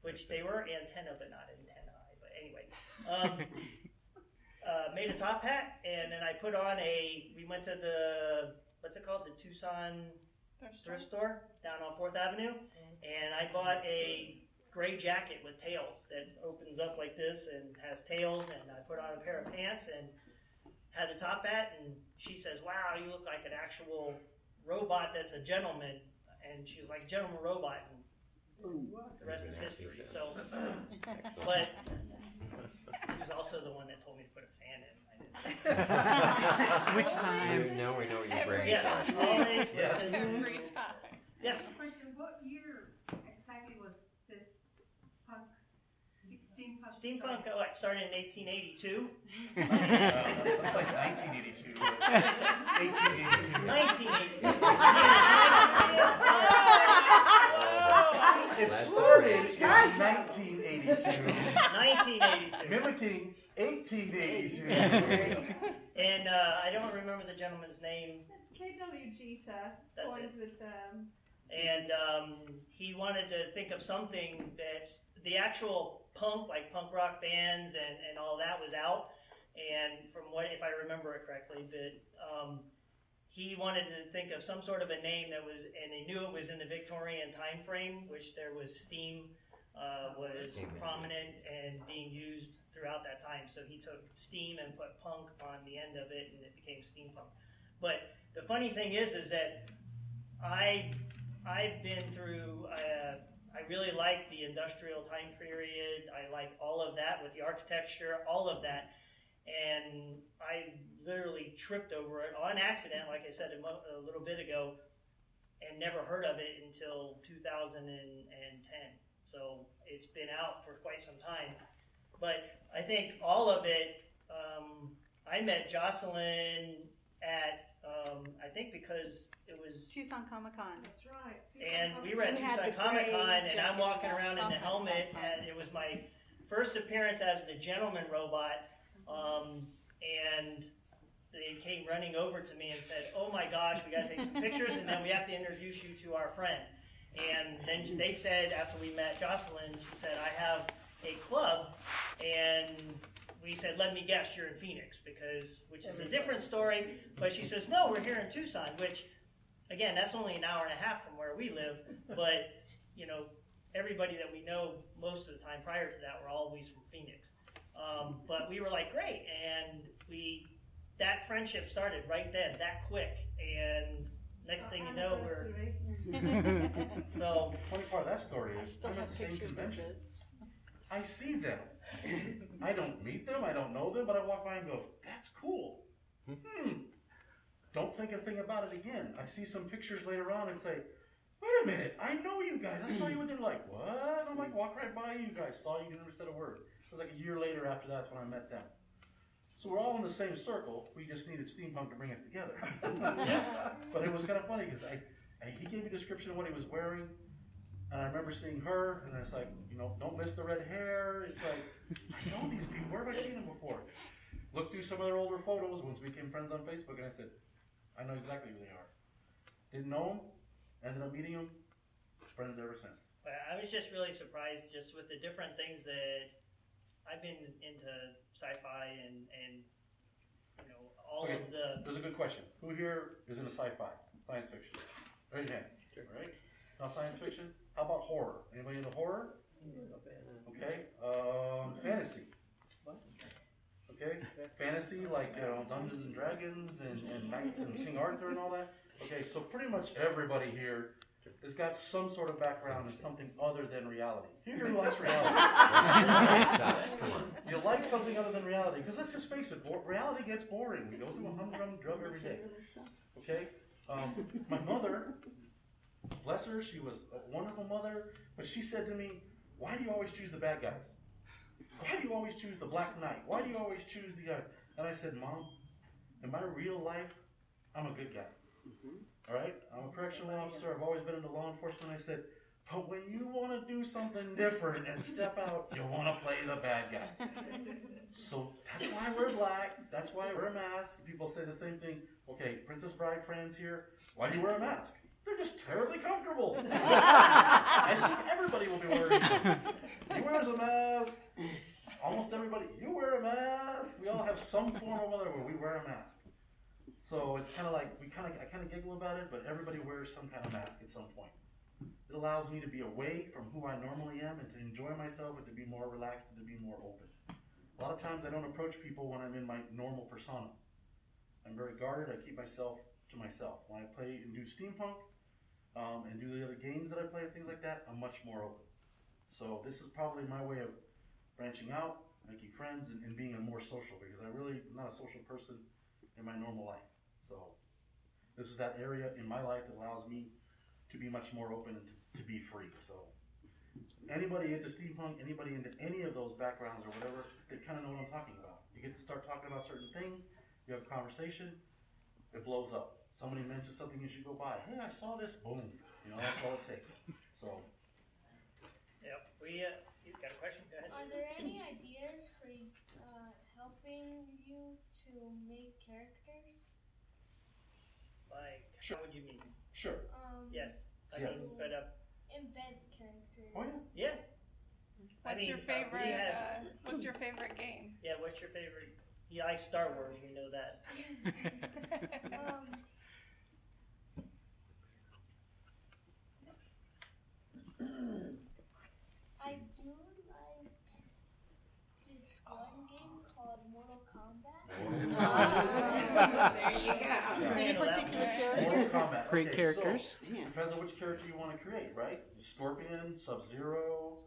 which they were antenna, but not antennae. But anyway, made a top hat, and then I put on we went to what's it called? The Tucson thrift store down on 4th Avenue. And I bought a gray jacket with tails that opens up like this and has tails, and I put on a pair of pants and had a top hat, and she says, wow, you look like an actual robot that's a gentleman. And she was like, gentleman robot, and the rest is history. So, but she was also the one that told me to put a fan in. Which time? Now we know you're brave. Yes, always. Yes. Every time. Yes. Question, what year exactly was this steampunk? Steampunk started in 1882. It's like 1982. 1882. 1982. It started in 1982, 1982. mimicking 1882. And I don't remember the gentleman's name. KW Jeter That's coined it. the term. And he wanted to think of something that the actual punk, like punk rock bands and all that was out. And from what, if I remember it correctly, but he wanted to think of some sort of a name that was, and he knew it was in the Victorian time frame, which there was steam was prominent and being used throughout that time. So he took steam and put punk on the end of it, and it became steampunk. But the funny thing is that I've been through, I really like the industrial time period. I like all of that with the architecture, all of that. And I literally tripped over it on accident, like I said a little bit ago. and never heard of it until 2010. So it's been out for quite some time. But I think all of it, I met Jocelyn at, I think because it was Tucson Comic Con. That's right. and we were at You had Tucson the Comic Con, gray and I'm jacket walking and around in the pump at helmet, that time. and it was my first appearance as the gentleman robot, and they came running over to me and said, "Oh my gosh, we got to take some pictures, and then we have to introduce you to our friend." And then they said, after we met Jocelyn, she said, "I have a club," and we said, "Let me guess, you're in Phoenix," which is a different story. But she says, "No, we're here in Tucson," which, again, that's only an hour and a half from where we live. But everybody that we know most of the time prior to that were always from Phoenix. But we were like, great, and that friendship started right then, that quick, and next thing you know, we're so. The funny part of that story I is still I'm at have the same pictures of convention. this. I see them. I don't meet them. I don't know them, but I walk by and go, "That's cool." Don't think a thing about it again. I see some pictures later on and say, "Wait a minute, I know you guys. I saw you," and they're like, "What?" I'm like, "Walk right by you guys. Saw you. You never said a word." It was like a year later after that's when I met them. So we're all in the same circle. We just needed Steampunk to bring us together. But it was kind of funny because he gave me a description of what he was wearing. And I remember seeing her, and it's like, don't miss the red hair. It's like, I know these people. Where have I seen them before? Looked through some of their older photos once we became friends on Facebook, and I said, I know exactly who they are. Didn't know them, ended up meeting them, friends ever since. I was just really surprised just with the different things that I've been into sci-fi and all Okay, of the. there's a good question. Who here is into sci-fi, science fiction? Raise your hand. All right. Now, science fiction. How about horror? Anybody into horror? Okay. Fantasy. Okay. Fantasy like Dungeons and Dragons and Knights and King Arthur and all that. Okay. So pretty much everybody here has got some sort of background in something other than reality. Who likes reality? You like something other than reality because let's just face it, reality gets boring. We go through a humdrum drug every day. Okay. My mother, bless her, she was a wonderful mother, but she said to me, "Why do you always choose the bad guys? Why do you always choose the Black Knight? Why do you always choose the guy?" And I said, "Mom, in my real life, I'm a good guy. All right? I'm a correctional officer. I've always been into law enforcement." I said, "But when you want to do something different and step out, you want to play the bad guy." So that's why I wear black. That's why I wear a mask. People say the same thing. Okay, Princess Bride fans here, why do you wear a mask? They're just terribly comfortable. I think everybody will be wearing it. He wears a mask. Almost everybody. You wear a mask. We all have some form or other where we wear a mask. So it's kind of like I kind of giggle about it, but everybody wears some kind of mask at some point. It allows me to be away from who I normally am and to enjoy myself and to be more relaxed and to be more open. A lot of times I don't approach people when I'm in my normal persona. I'm very guarded. I keep myself to myself. When I play and do Steampunk and do the other games that I play and things like that, I'm much more open. So this is probably my way of branching out, making friends, and being a more social because I'm not a social person in my normal life. So this is that area in my life that allows me to be much more open and to be free. So anybody into Steampunk, anybody into any of those backgrounds or whatever, they kind of know what I'm talking about. You get to start talking about certain things, you have a conversation, it blows up. Somebody mentions something you should go buy. Hey, I saw this. Boom. That's all it takes. So. Yep. You've got a question? Go ahead. Are there any ideas for helping you to make characters? Like, Sure. how would you mean? Sure. Yes. I Yes. mean, but Invent characters. Oh yeah. yeah. What's your favorite? What's your favorite game? Yeah. What's your favorite? Yeah, I like Star Wars. We know that. I do like this one game called Mortal Kombat. There you go. Any particular character? Mortal Kombat. Great Okay, characters. So, depends on which character you want to create, right? Scorpion, Sub-Zero,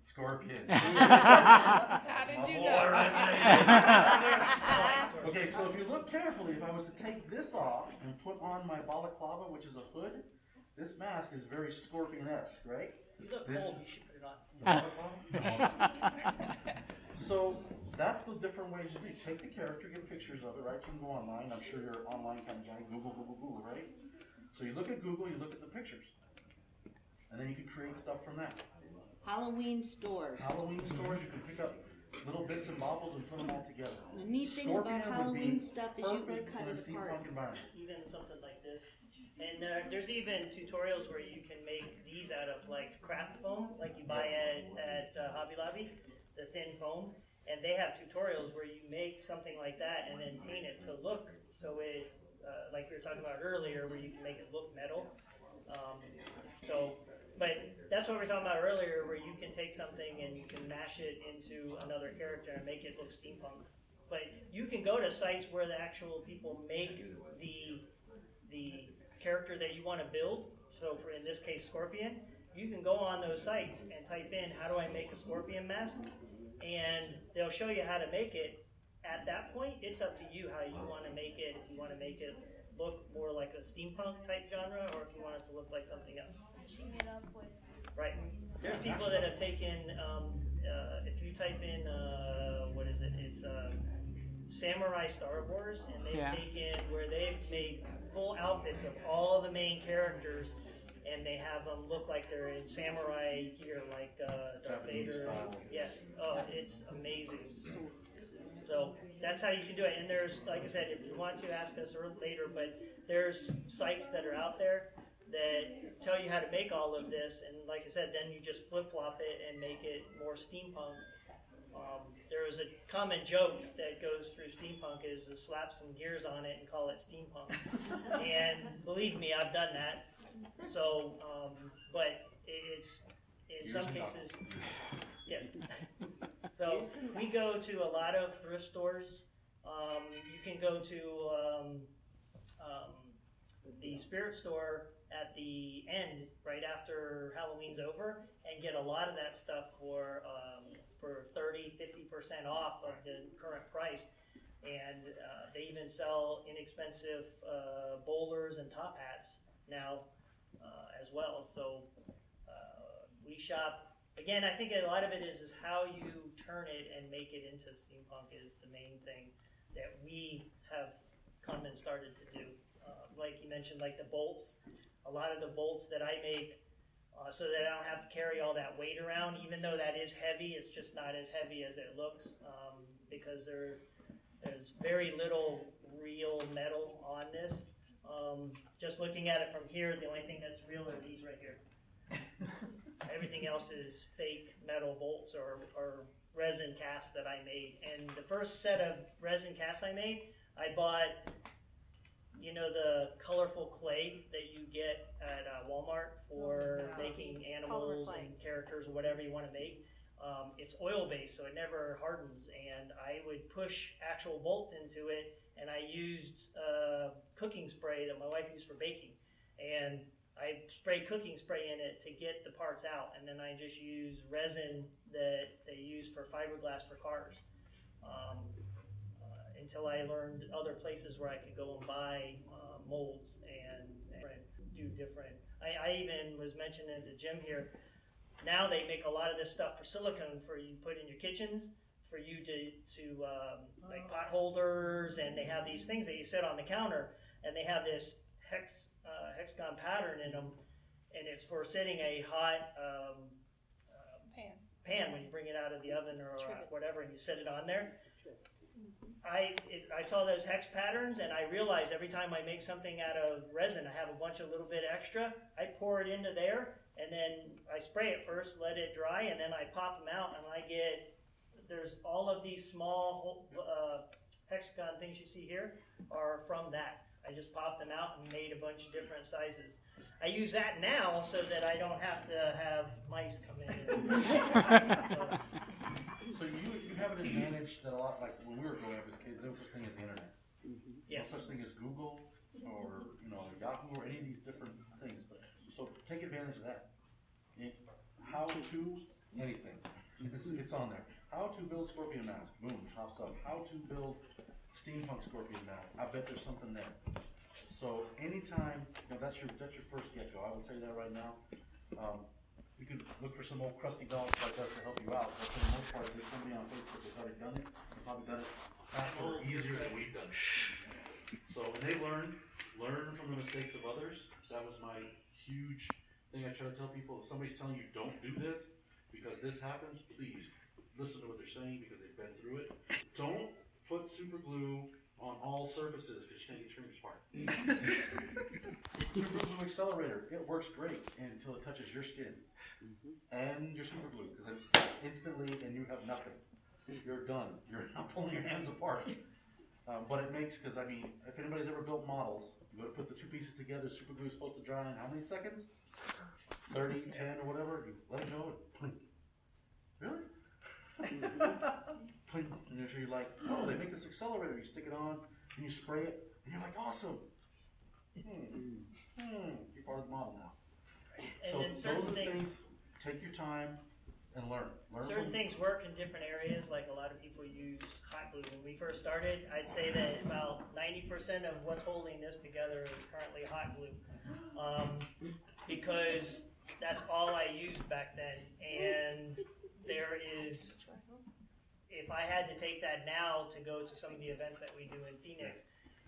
Scorpion. How did you know? Okay, so if you look carefully, if I was to take this off and put on my balaclava, which is a hood, this mask is very Scorpion-esque, right? You look This- cold, you should put it on. So that's the different ways you do. Take the character, get pictures of it, right? You can go online. I'm sure you're an online kind of guy. Google, right? So you look at Google, you look at the pictures. And then you can create stuff from that. Halloween stores. Halloween stores, you can pick up little bits and bobbles and put them all together. The neat thing Scorpion about would Halloween be stuff is you can perfect cut in a it apart. steampunk environment. Even something like this. And there's even tutorials where you can make these out of like craft foam, like you buy at Hobby Lobby, the thin foam. And they have tutorials where you make something like that and then paint it to look so it, like we were talking about earlier, where you can make it look metal. But that's what we were talking about earlier, where you can take something and you can mash it into another character and make it look steampunk. But you can go to sites where the actual people make the character that you want to build. So for, in this case, Scorpion, you can go on those sites and type in, how do I make a Scorpion mask? And they'll show you how to make it. At that point, it's up to you how you want to make it. If you want to make it look more like a steampunk type genre, or if you want it to look like something else. Mashing it up with. Right. There's people that have taken, if you type in, what is it? It's Samurai Star Wars, and they've taken where they've made full outfits of all the main characters, and they have them look like they're in samurai gear, like Darth Japanese Vader. style. Yes. Oh, it's amazing. So that's how you can do it. And there's, like I said, if you want to ask us later, but there's sites that are out there that tell you how to make all of this, and like I said, then you just flip-flop it and make it more steampunk. There is a common joke that goes through steampunk is to slap some gears on it and call it steampunk. And believe me, I've done that. So, but it's, in some cases, yes. So we go to a lot of thrift stores. You can go to the spirit store at the end, right after Halloween's over, and get a lot of that stuff for 30-50% off of the current price. And they even sell inexpensive bowlers and top hats now as well. So we shop. Again, I think a lot of it is how you turn it and make it into steampunk is the main thing that we have come and started to do. Like you mentioned, like the bolts. A lot of the bolts that I make, so that I don't have to carry all that weight around, even though that is heavy, it's just not as heavy as it looks, because there's very little real metal on this. Just looking at it from here, the only thing that's real are these right here. Everything else is fake metal bolts or resin casts that I made. And the first set of resin casts I made, I bought, you know, the colorful clay that you get at Walmart for making animals and characters or whatever you want to make. It's oil-based, so it never hardens. And I would push actual bolts into it, and I used cooking spray that my wife used for baking. And I sprayed cooking spray in it to get the parts out, and then I just used resin that they use for fiberglass for cars. Until I learned other places where I could go and buy molds and do different. I even was mentioning at the gym here, now they make a lot of this stuff for silicone for you put in your kitchens, for you to like pot holders, and they have these things that you set on the counter, and they have this hexagon pattern in them, and it's for setting a hot pan when you bring it out of the oven or whatever, and you set it on there. I saw those hex patterns, and I realized every time I make something out of resin, I have a bunch of little bit extra. I pour it into there, and then I spray it first, let it dry, and then I pop them out, and there's all of these small hexagon things you see here are from that. I just popped them out and made a bunch of different sizes. I use that now so that I don't have to have mice come in. So you have an advantage that a lot, like when we were growing up as kids, there was such thing as the internet. Yes. No such thing as Google or Yahoo or any of these different things. So take advantage of that. How to anything, it's on there. How to build Scorpion mask, boom, pops up. How to build steampunk Scorpion mask, I bet there's something there. So anytime, that's your first get-go. I will tell you that right now. You can look for some old crusty dogs like us to help you out. But for the most part, there's somebody on Facebook that's already done it. They've probably done it faster or easier than we've done it. So when they learn from the mistakes of others. That was my huge thing I try to tell people. If somebody's telling you don't do this because this happens, please listen to what they're saying because they've been through it. Don't put super glue on all surfaces because you can't get your fingers apart. Super glue accelerator, it works great until it touches your skin and your super glue because it's instantly and you have nothing. You're done. You're not pulling your hands apart. But it makes, because I mean, if anybody's ever built models, you go to put the two pieces together, super glue is supposed to dry in how many seconds? 30, 10, or whatever. You let it go and plink. Really? Plink. And you're like, oh, they make this accelerator. You stick it on, and you spray it, and you're like, awesome. You're part of the model now. And So those are the things, take your time and learn. Certain things work in different areas, like a lot of people use hot glue. When we first started, I'd say that about 90% of what's holding this together is currently hot glue. Because that's all I used back then. And there is, if I had to take that now to go to some of the events that we do in Phoenix,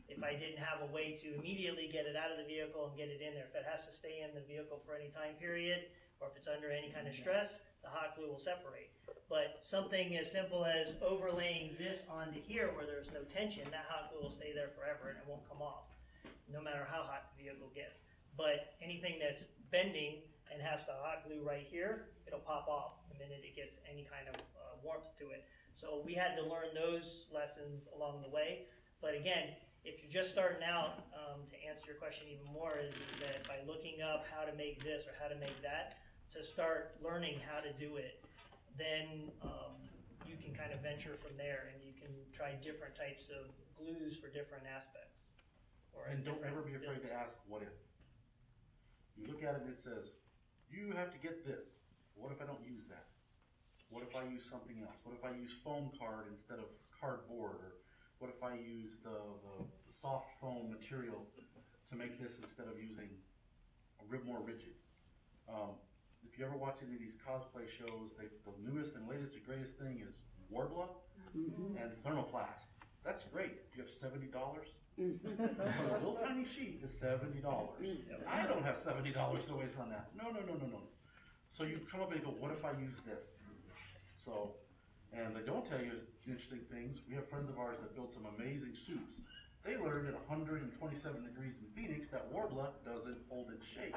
if I didn't have a way to immediately get it out of the vehicle and get it in there, if it has to stay in the vehicle for any time period, or if it's under any kind of stress, the hot glue will separate. But something as simple as overlaying this onto here where there's no tension, that hot glue will stay there forever and it won't come off, no matter how hot the vehicle gets. But anything that's bending and has the hot glue right here, it'll pop off the minute it gets any kind of warmth to it. So we had to learn those lessons along the way. But again, if you're just starting out, to answer your question even more, is that by looking up how to make this or how to make that, to start learning how to do it, then you can kind of venture from there and you can try different types of glues for different aspects. And don't ever be afraid to ask, what if? You look at it and it says, you have to get this. What if I don't use that? What if I use something else? What if I use foam card instead of cardboard? Or what if I use the soft foam material to make this instead of using a more rigid? If you ever watch any of these cosplay shows, the newest and latest and greatest thing is Warbler and thermoplast. That's great. Do you have $70? A little tiny sheet is $70. I don't have $70 to waste on that. No. So you come up and go, what if I use this? So, and they don't tell you interesting things. We have friends of ours that build some amazing suits. They learned at 127 degrees in Phoenix that Warbler doesn't hold its shape.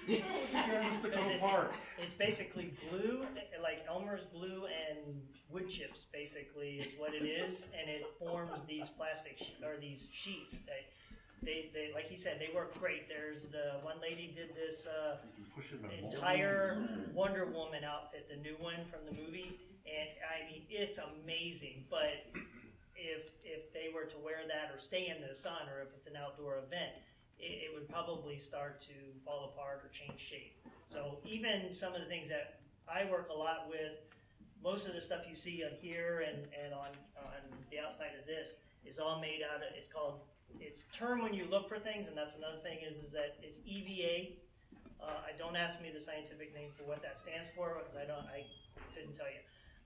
So it begins to come apart. It's basically glue, like Elmer's glue and wood chips, basically, is what it is, and it forms these plastic or these sheets. They like he said, they work great. There's the one lady did this entire Wonder Woman outfit, the new one from the movie, and I mean it's amazing. But if they were to wear that or stay in the sun, or if it's an outdoor event, it would probably start to fall apart or change shape. So even some of the things that I work a lot with, most of the stuff you see on here and on the outside of this is all made out of, it's term when you look for things, and that's another thing is that it's EVA. Don't ask me the scientific name for what that stands for because I couldn't tell you.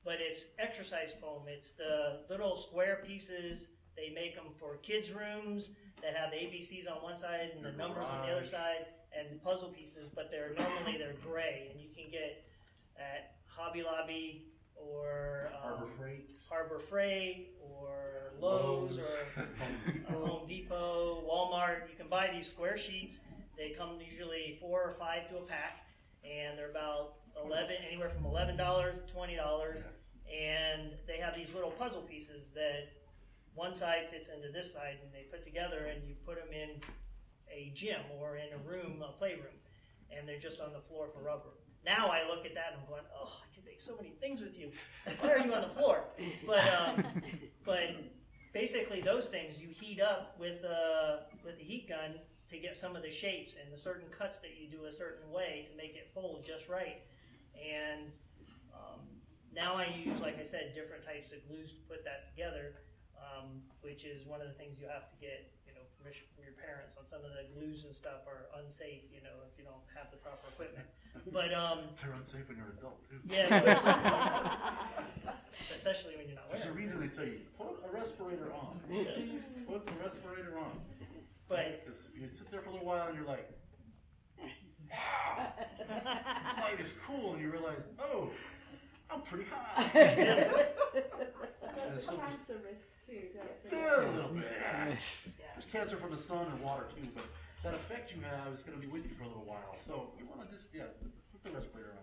But it's exercise foam. It's the little square pieces. They make them for kids' rooms that have the ABCs on one side and the numbers on the other side, and puzzle pieces, but they're gray, and you can get at Hobby Lobby or Harbor Freight or Lowe's or Home Depot, Walmart. You can buy these square sheets. They come usually 4 or 5 to a pack, and they're about anywhere from $11 to $20, and they have these little puzzle pieces that one side fits into this side, and they put together, and you put them in a gym or in a room, a playroom, and they're just on the floor for rubber. Now I look at that and I'm going, oh, I can make so many things with you. Why are you on the floor? But basically those things you heat up with a heat gun to get some of the shapes and the certain cuts that you do a certain way to make it fold just right. And now I use, like I said, different types of glues to put that together. Which is one of the things you have to get, permission from your parents on some of the glues and stuff are unsafe, you know, if you don't have the proper equipment. But they're unsafe when you're an adult too. yeah, especially when you're not There's a wearing. reason they tell you put a respirator on. Please put the respirator on. But Because if you sit there for a little while and you're like, wow, light is cool, and you realize, oh, I'm pretty high. And so Cancer risk too, don't yeah, a little bit. There's cancer from the sun and water too, but that effect you have is going to be with you for a little while. So you want to just put the respirator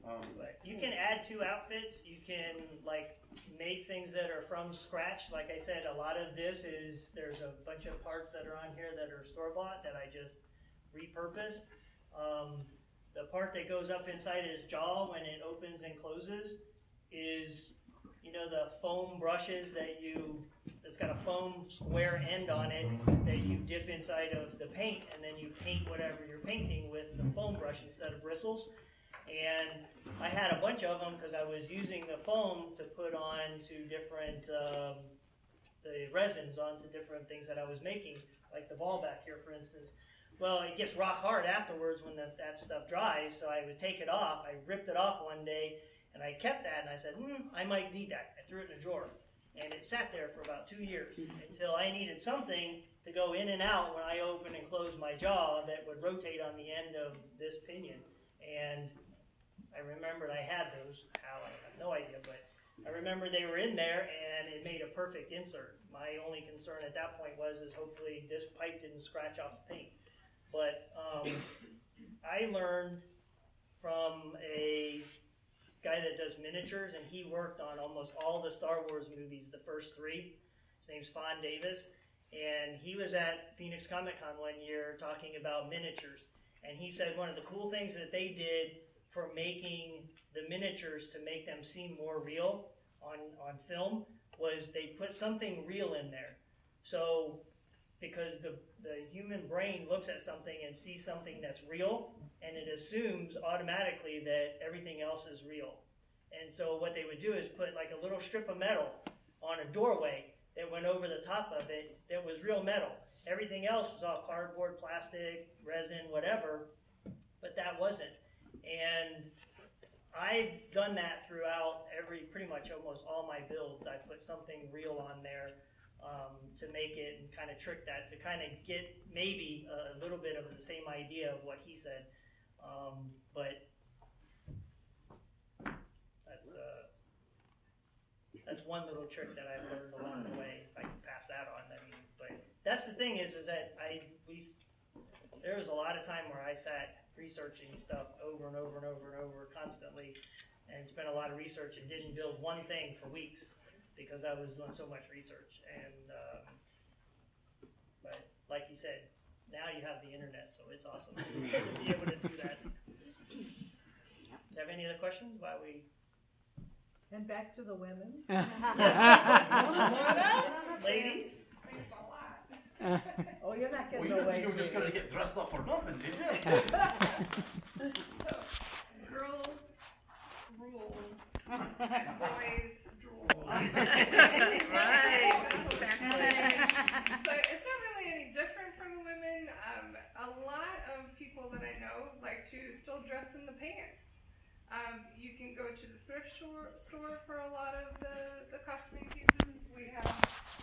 on. But you can add 2 outfits. You can like make things that are from scratch. Like I said, a lot of this is there's a bunch of parts that are on here that are store-bought that I just repurposed. The part that goes up inside his jaw when it opens and closes is, you know, the foam brushes it's got a foam square end on it that you dip inside of the paint, and then you paint whatever you're painting with the foam brush instead of bristles. And I had a bunch of them because I was using the foam to put on to different, the resins onto different things that I was making, like the ball back here, for instance. Well, it gets rock hard afterwards when that stuff dries, so I would take it off. I ripped it off one day, and I kept that, and I said, I might need that. I threw it in a drawer, and it sat there for about 2 years until I needed something to go in and out when I open and close my jaw that would rotate on the end of this pinion. And I remembered I had those. How, I have no idea, but I remember they were in there, and it made a perfect insert. My only concern at that point was hopefully this pipe didn't scratch off the paint. But I learned from a guy that does miniatures, and he worked on almost all the Star Wars movies, the first 3. His name's Fawn Davis, and he was at Phoenix Comic Con one year talking about miniatures. And he said one of the cool things that they did for making the miniatures to make them seem more real on film was they put something real in there. So because the human brain looks at something and sees something that's real, and it assumes automatically that everything else is real. And so what they would do is put like a little strip of metal on a doorway that went over the top of it that was real metal. Everything else was all cardboard, plastic, resin, whatever, but that wasn't. And I've done that throughout pretty much almost all my builds. I put something real on there to make it and kind of trick that, to kind of get maybe a little bit of the same idea of what he said. But that's one little trick that I've learned along the way. If I can pass that on, I mean. But that's the thing is that there was a lot of time where I sat researching stuff over and over and over and over constantly, and spent a lot of research and didn't build one thing for weeks because I was doing so much research. And but like you said, now you have the internet, so it's awesome to be able to do that. Do you have any other questions while we? And back to the women. Ladies? Oh, you're not Well, getting you didn't away. think you were just going to get dressed up for nothing, did you? So, girls rule, boys drool. Right. So it's not really any different from the women. A lot of people that I know like to still dress in the pants. You can go to the thrift store for a lot of the costuming pieces. We have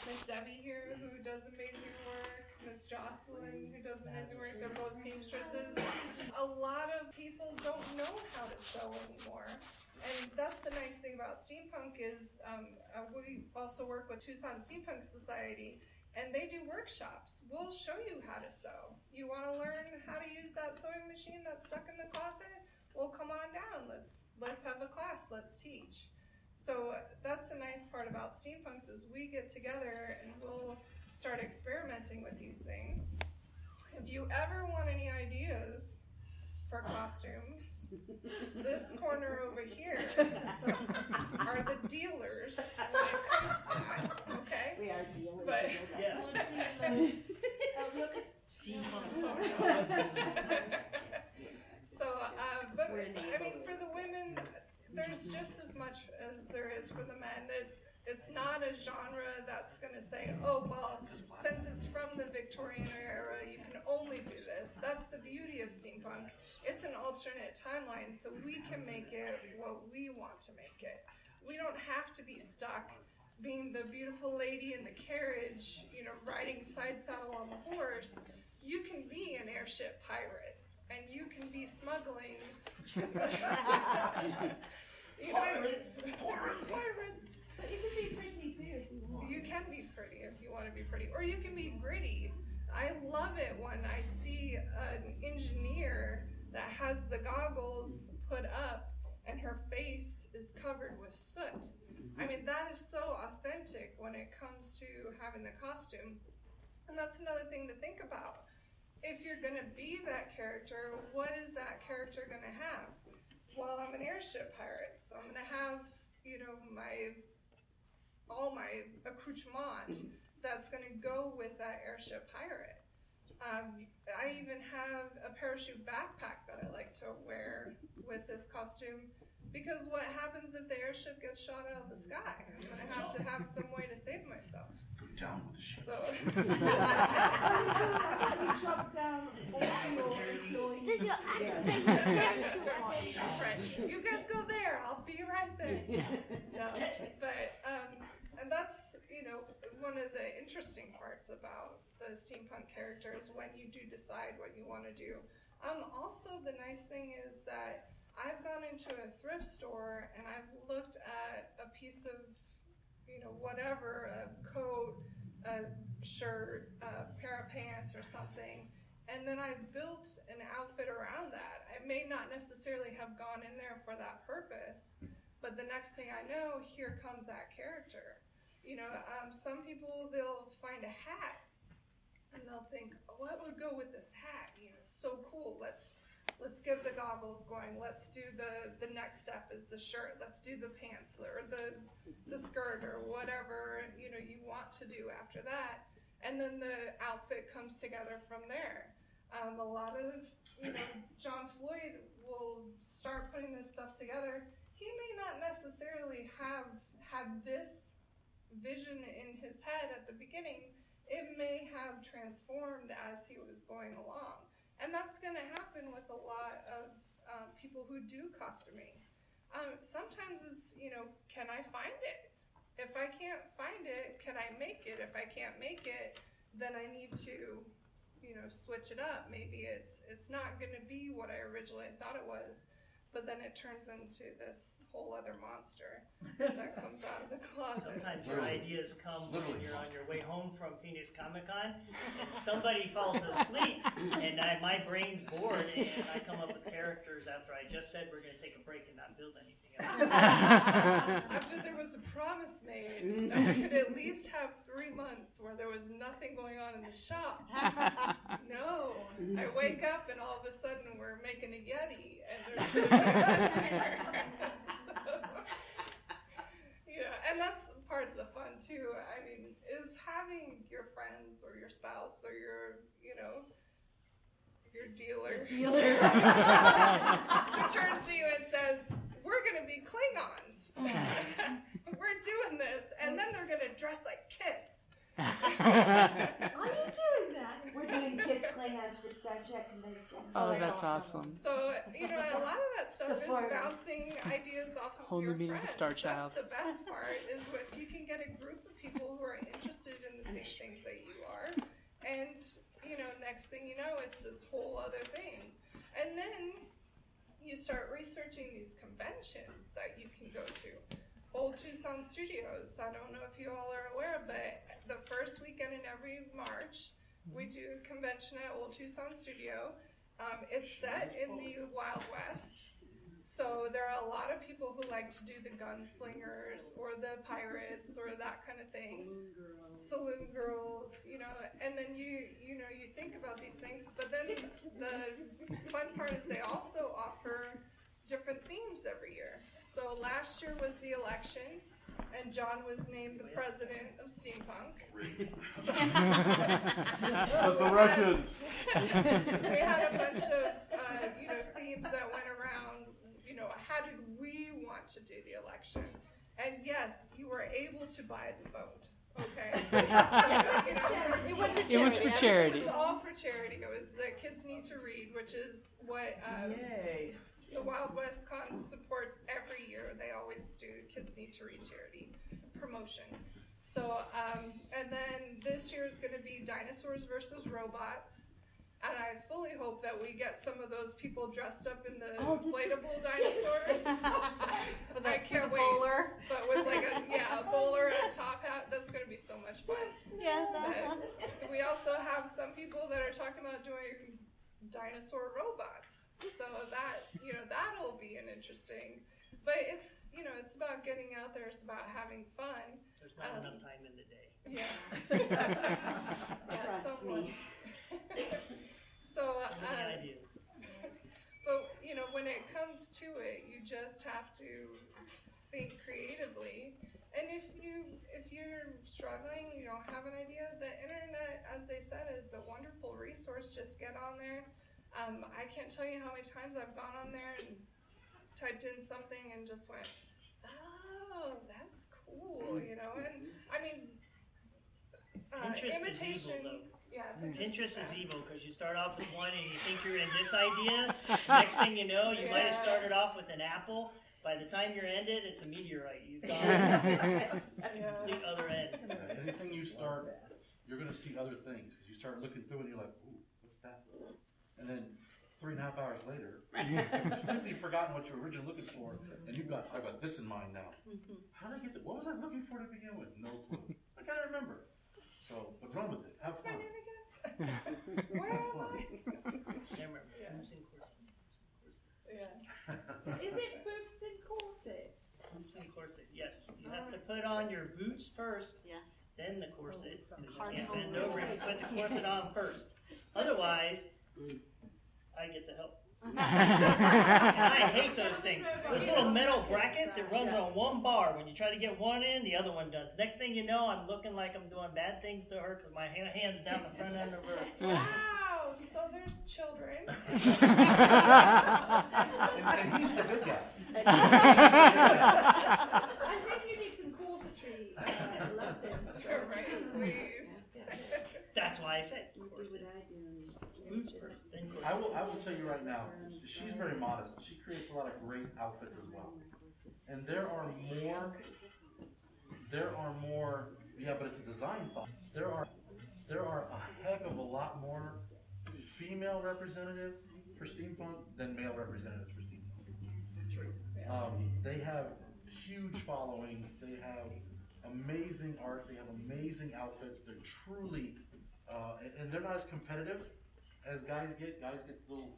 Miss Debbie here who does amazing work, Miss Jocelyn who does amazing work. They're both seamstresses. A lot of people don't know how to sew anymore. And that's the nice thing about steampunk is we also work with Tucson Steampunk Society, and they do workshops. We'll show you how to sew. You want to learn how to use that sewing machine that's stuck in the closet? Well, come on down. Let's have a class. Let's teach. So that's the nice part about steampunks is we get together and we'll start experimenting with these things. If you ever want any ideas for costumes, this corner over here are the dealers when it comes to that. Okay? We are dealers. But Yes. So, but I mean, for the women, there's just as much as there is for the men. It's not a genre that's going to say, oh, well, since it's from the the beauty of steampunk. It's an alternate timeline, so we can make it what we want to make it. We don't have to be stuck being the beautiful lady in the carriage, riding side saddle on the horse. You can be an airship pirate, and you can be smuggling. Pirates. But you can be pretty too if you want. You can be pretty if you want to be pretty, or you can be gritty. I love it when I see an engineer that has the goggles put up and her face is covered with soot. I mean, that is so authentic when it comes to having the costume. And that's another thing to think about. If you're going to be that character, what is that character going to have? Well, I'm an airship pirate, so I'm going to have, all my accoutrement that's going to go with that airship pirate. I even have a parachute backpack that I like to wear with this costume, because what happens if the airship gets shot out of the sky? I'm going to have some way to save myself. Go down with the ship. So, Drop down. You guys go there. I'll be right there. No, but and that's one of the interesting parts about the steampunk characters when you do decide what you want to do. Also, the nice thing is that I've gone into a thrift store and I've looked at a piece of whatever, a coat, a shirt, a pair of pants or something, and then I've built an outfit around that. I may not necessarily have gone in there for that purpose, but the next thing I know, here comes that character. Some people, they'll find a hat and they'll think, what would go with this hat? So cool, let's get the goggles going. Let's do the next step is the shirt. Let's do the pants or the skirt or whatever you want to do after that. And then the outfit comes together from there. A lot of John Floyd will start putting this stuff together. He may not necessarily have had this vision in his head at the beginning. It may have transformed as he was going along. And that's going to happen with a lot of people who do costuming. Sometimes it's, can I find it? If I can't find it, can I make it? If I can't make it, then I need to, switch it up. Maybe it's not going to be what I originally thought it was, but then it turns into this whole other monster that comes out of the closet. Sometimes your ideas come when you're on your way home from Phoenix Comic-Con and somebody falls asleep and my brain's bored and I come up with characters after I just said we're going to take a break and not build anything else. After there was a promise made that we could at least have 3 months where there was nothing going on in the shop. No. I wake up and all of a sudden we're making a Yeti and there's going to be a hunter. And that's part of the fun too. I mean, is having your friends or your spouse or your dealer who turns to you and says, "We're going to be Klingons. We're doing this," and then they're going to dress like Kiss. Are you doing that? We're doing Kiss Klingons for Star Trek Convention. Oh, that's awesome. So, a lot of that stuff is bouncing ideas off of Whole your new meaning friends. of Star Child. That's the best part, is if you can get a group of people who are interested in the same things that you are. And, next thing you know, it's this whole other thing. And then you start researching these conventions that you can go to. Old Tucson Studios, I don't know if you all are aware, but the first weekend in every March, we do a convention at Old Tucson Studio. It's set in the Wild West, so there are a lot of people who like to do the gunslingers or the pirates or that kind of thing. Saloon girls, and then you think about these things, but then the fun part is they also offer different themes every year. So last year was the election, and John was named the president of Steampunk. So the Russians. We had a bunch of themes that went around. How did we want to do the election? And yes, you were able to buy the vote. Okay. So, It was for charity. It was all for for charity. It was the Kids Need to Read, which is what Yay. the Wild West Con supports every year. They always do Kids Need to Read charity promotion. So, and then this year is going to be Dinosaurs versus Robots. And I fully hope that we get some of those people dressed up in the inflatable dinosaurs. I can't wait. Bowler. But with like a bowler and a top hat, that's going to be so much fun. Yeah. But we also have some people that are talking about doing dinosaur robots. So that, that'll be an interesting. But it's, it's about getting out there. It's about having fun. There's not enough time in the day. Yeah. Somewhat. So many ideas. But when it comes to it, you just have to think creatively. And if you're struggling, you don't have an idea, the internet, as they said, is a wonderful resource. Just get on there. I can't tell you how many times I've gone on there and typed in something and just went, oh, that's cool, And I mean, Pinterest imitation. is evil, though. Yeah, Pinterest is evil because you start off with one and you think you're in this idea. Next thing you know, you might have started off with an apple. By the time you're ended, it's a meteorite. You've gone the other end. Anything you start, you're going to see other things because you start looking through and you're like, ooh, what's that? And then 3.5 hours later, you've completely forgotten what you were originally looking for, and I've got this in mind now. How did I get that? What was I looking for to begin with? No clue. I can't remember. So, but run with it. Have fun. Where am I? Can't remember. Is it boots and corset? Boots and corset, yes. You have to put on your boots first, Yes. then the corset. You can't bend over and put the corset on first. Otherwise, I get the help. And I hate those things. Those little metal brackets, it runs on one bar. When you try to get one in, the other one does. Next thing you know, I'm looking like I'm doing bad things to her because my hand's down the front end of her. Wow, so there's children. And he's the good guy. I think you need some corsetry lessons. Right, please. That's why I said corset. Boots first, then corset. I will tell you right now, she's very modest. She creates a lot of great outfits as well. And there are more, yeah, but it's a design thought. There are a heck of a lot more female representatives for steampunk than male representatives for steampunk. They have huge followings. They have amazing art. They have amazing outfits. They're truly, and they're not as competitive as guys get. Guys get a little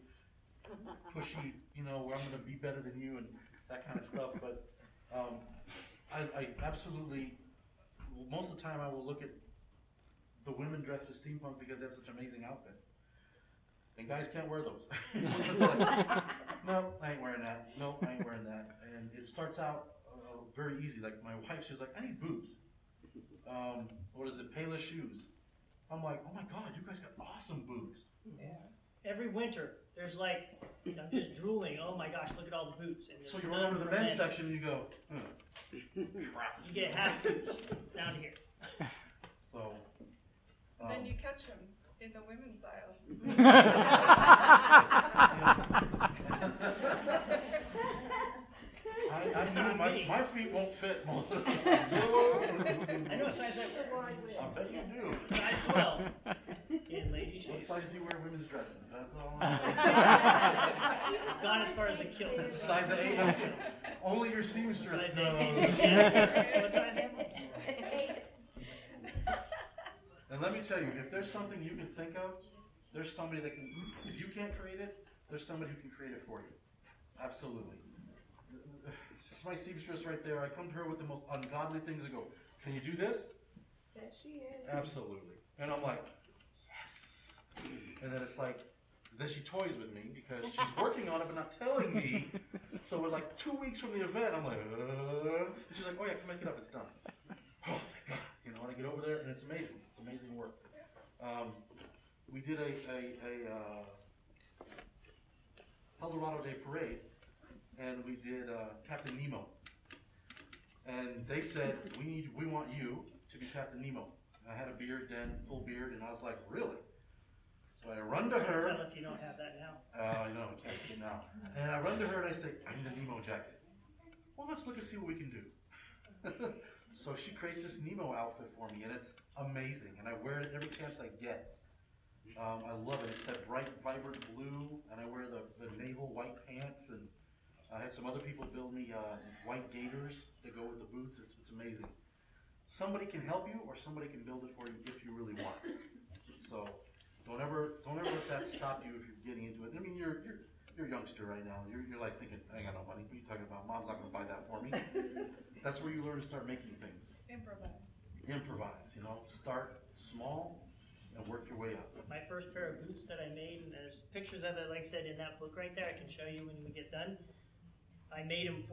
pushy, where I'm going to be better than you and that kind of stuff. But I absolutely, most of the time I will look at the women dressed as steampunk because they have such amazing outfits. And guys can't wear those. It's like, no, I ain't wearing that. No, I ain't wearing that. And it starts out very easy. Like my wife, she's like, I need boots. What is it? Payless shoes. I'm like, oh my God, you guys got awesome boots. Yeah. Every winter, there's like, I'm just drooling. Oh my gosh, look at all the boots. And so you run over to the men's section and you go, crap. You get half boots down here. So. Then you catch them in the women's aisle. I knew my feet won't fit most of the time. I know what size I wear. I bet you do. Size 12. In ladies' What shoes. size do you wear women's dresses? That's all I know. I've gone as far as a kilt. Size 8. Only your seamstress Size knows. 8. Yeah. What size am I? 8. And let me tell you, if there's something you can think of, there's somebody that can, if you can't create it, there's somebody who can create it for you. Absolutely. It's my seamstress right there. I come to her with the most ungodly things. I go, can you do this? There she is. Absolutely. And I'm like, yes. And then it's like, then she toys with me because she's working on it but not telling me. So we're like 2 weeks from the event, I'm like, and she's like, oh yeah, I can make it up, it's done. Oh, thank God. And I get over there and it's amazing. It's amazing work. We did a El Dorado Day parade, and we did Captain Nemo. And they said, we want you to be Captain Nemo. And I had a beard then, full beard, and I was like, really? So I run to her. Tell if you don't have that now. I know, I can't see it now. And I run to her and I say, I need a Nemo jacket. Well, let's look and see what we can do. So she creates this Nemo outfit for me, and it's amazing. And I wear it every chance I get. I love it. It's that bright, vibrant blue, and I wear the naval white pants. And I had some other people build me white gaiters that go with the boots. It's amazing. Somebody can help you, or somebody can build it for you if you really want. So don't ever let that stop you if you're getting into it. I mean, you're a youngster right now. You're like thinking, I ain't got no money. What are you talking about? Mom's not going to buy that for me. That's where you learn to start making things. Improvise, you know. Start small and work your way up. My first pair of boots that I made, and there's pictures of it, like I said, in that book right there. I can show you when we get done. I made him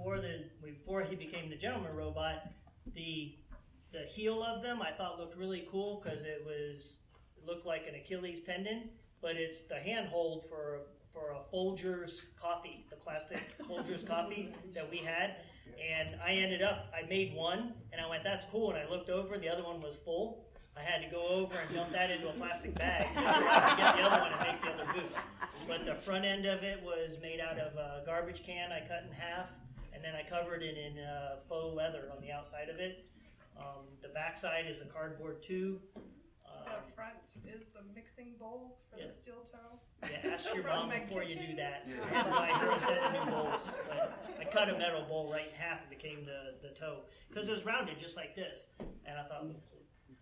before he became the gentleman robot. The heel of them I thought looked really cool because it looked like an Achilles tendon, but it's the handhold for a Folgers coffee, the plastic Folgers coffee that we had. And I made one, and I went, that's cool. And I looked over, the other one was full. I had to go over and dump that into a plastic bag just so I could get the other one and make the other boot. But the front end of it was made out of a garbage can I cut in half, and then I covered it in faux leather on the outside of it. The back side is a cardboard tube. The front is the mixing bowl for the steel toe. Yeah, ask your mom before you do that. Yeah. I had to buy her a set of new bowls. But I cut a metal bowl right in half and became the toe. Because it was rounded just like this. And I thought,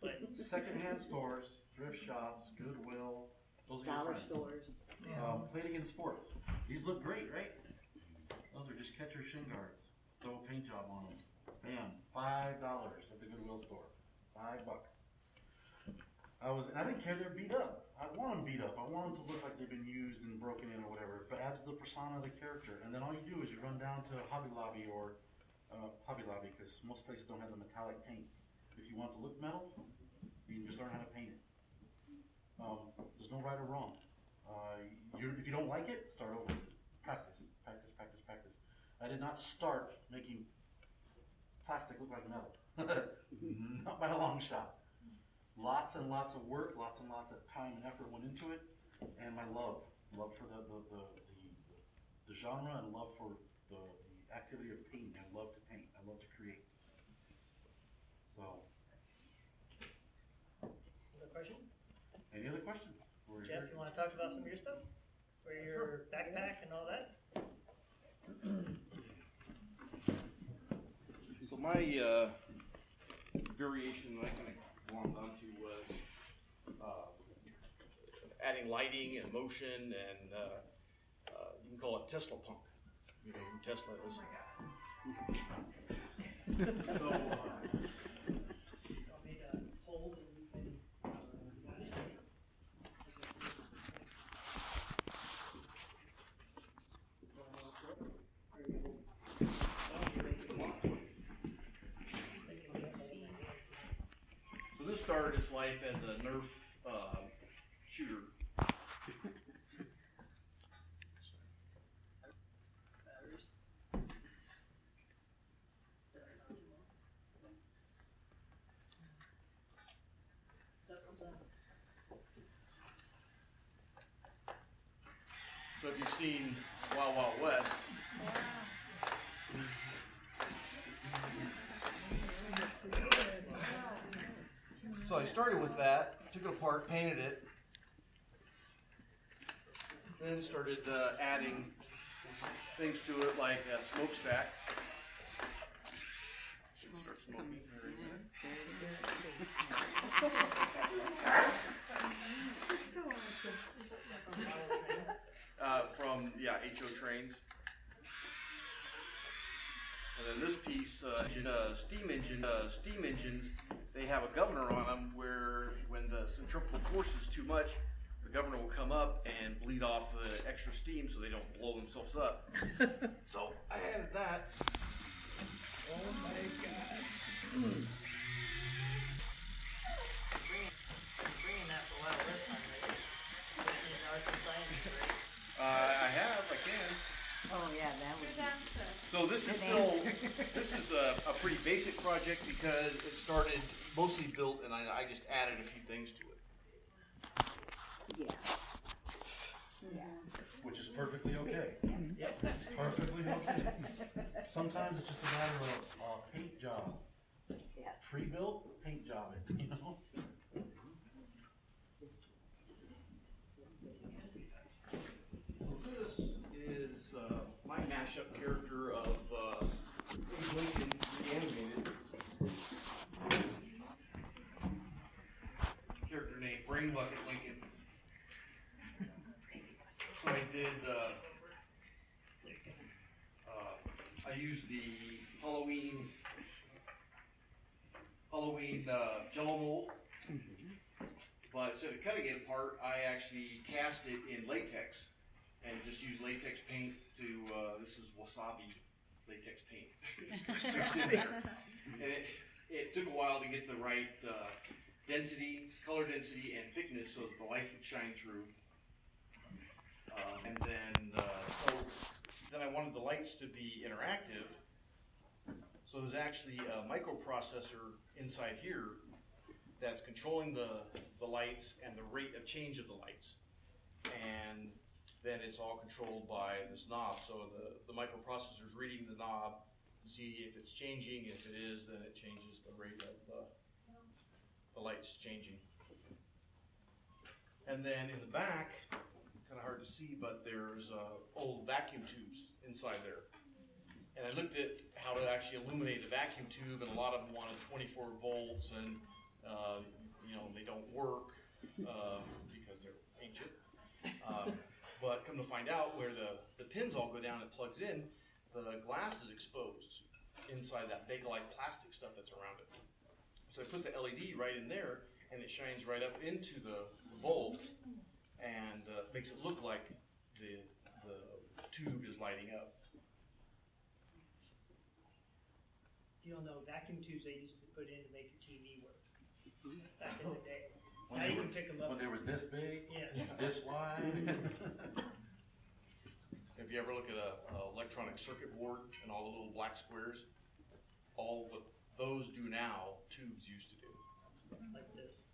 but Secondhand stores, thrift shops, Goodwill, those are your Dollar friends. stores. Play it against sports. These look great, right? Those are just catcher shin guards. Throw a paint job on them. Bam, $5 at the Goodwill store. $5. I didn't care they're beat up. I want them beat up. I want them to look like they've been used and broken in or whatever. It adds the persona of the character. And then all you do is you run down to Hobby Lobby because most places don't have the metallic paints. If you want to look metal, you can just learn how to paint it. There's no right or wrong. If you don't like it, start over. Practice. I did not start making plastic look like metal. Not by a long shot. Lots and lots of work, lots and lots of time and effort went into it, and my love for the genre, and love for the activity of painting. I love to paint. I love to create. So, another question? any other questions? Jeff, you want to talk about some of your stuff? For your backpack and all that? So my variation that I kind of glommed onto was adding lighting and motion, and you can call it Tesla punk. You know who Tesla is. So, Want me to hold and you can so this started its life as a Nerf shooter. So if you've seen Wild Wild West, so I started with that, took it apart, painted it, then started adding things to it like a smokestack. Start smoking. From HO trains. And then this piece, steam engines, they have a governor on them where when the centrifugal force is too much, the governor will come up and bleed off the extra steam so they don't blow themselves up. So I added that. Oh my God. bringing that for Wild West time, right? In arts and science, right? I can. Oh yeah, that would be. So this is a pretty basic project because it started mostly built and I just added a few things to it. Yeah. perfectly okay. Yep. Perfectly okay. Sometimes it's just a matter of a paint job. Yeah. Pre-built, paint job it, you know? This is my mashup character of Abe Lincoln reanimated. Character named Brain Bucket Lincoln. So I did. I used the Halloween Jello mold, but instead of cutting it apart, I actually cast it in latex. And just use latex paint to, this is wasabi latex paint. Mixed in there. And it took a while to get the right density, color density, and thickness so that the light would shine through. And then I wanted the lights to be interactive. So there's actually a microprocessor inside here that's controlling the lights and the rate of change of the lights. And then it's all controlled by this knob. So the microprocessor is reading the knob to see if it's changing. If it is, then it changes the rate of the lights changing. And then in the back, kind of hard to see, but there's old vacuum tubes inside there. And I looked at how to actually illuminate a vacuum tube, and a lot of them wanted 24 volts, and they don't work because they're ancient. But come to find out, where the pins all go down and it plugs in, the glass is exposed inside that Bakelite plastic stuff that's around it. So I put the LED right in there, and it shines right up into the bulb, and makes it look like the tube is lighting up. If you don't know, vacuum tubes they used to put in to make your TV work back in the day. Now you can pick them up. When they were this big, Yeah. this wide. If you ever look at a electronic circuit board and all the little black squares, all what those do now, tubes used to do. Like this.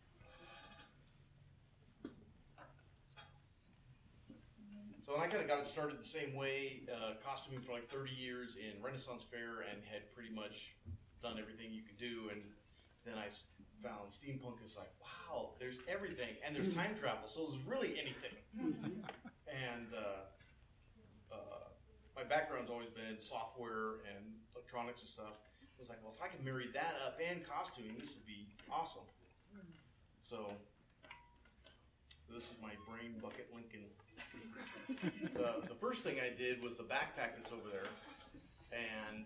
So I kind of got it started the same way, costuming for like 30 years in Renaissance Fair, and had pretty much done everything you could do. And then I found steampunk is like, wow, there's everything, and there's time travel, so there's really anything. And my background's always been in software and electronics and stuff. I was like, well, if I could marry that up and costuming, this would be awesome. So this is my Brain Bucket Lincoln. The first thing I did was the backpack that's over there, and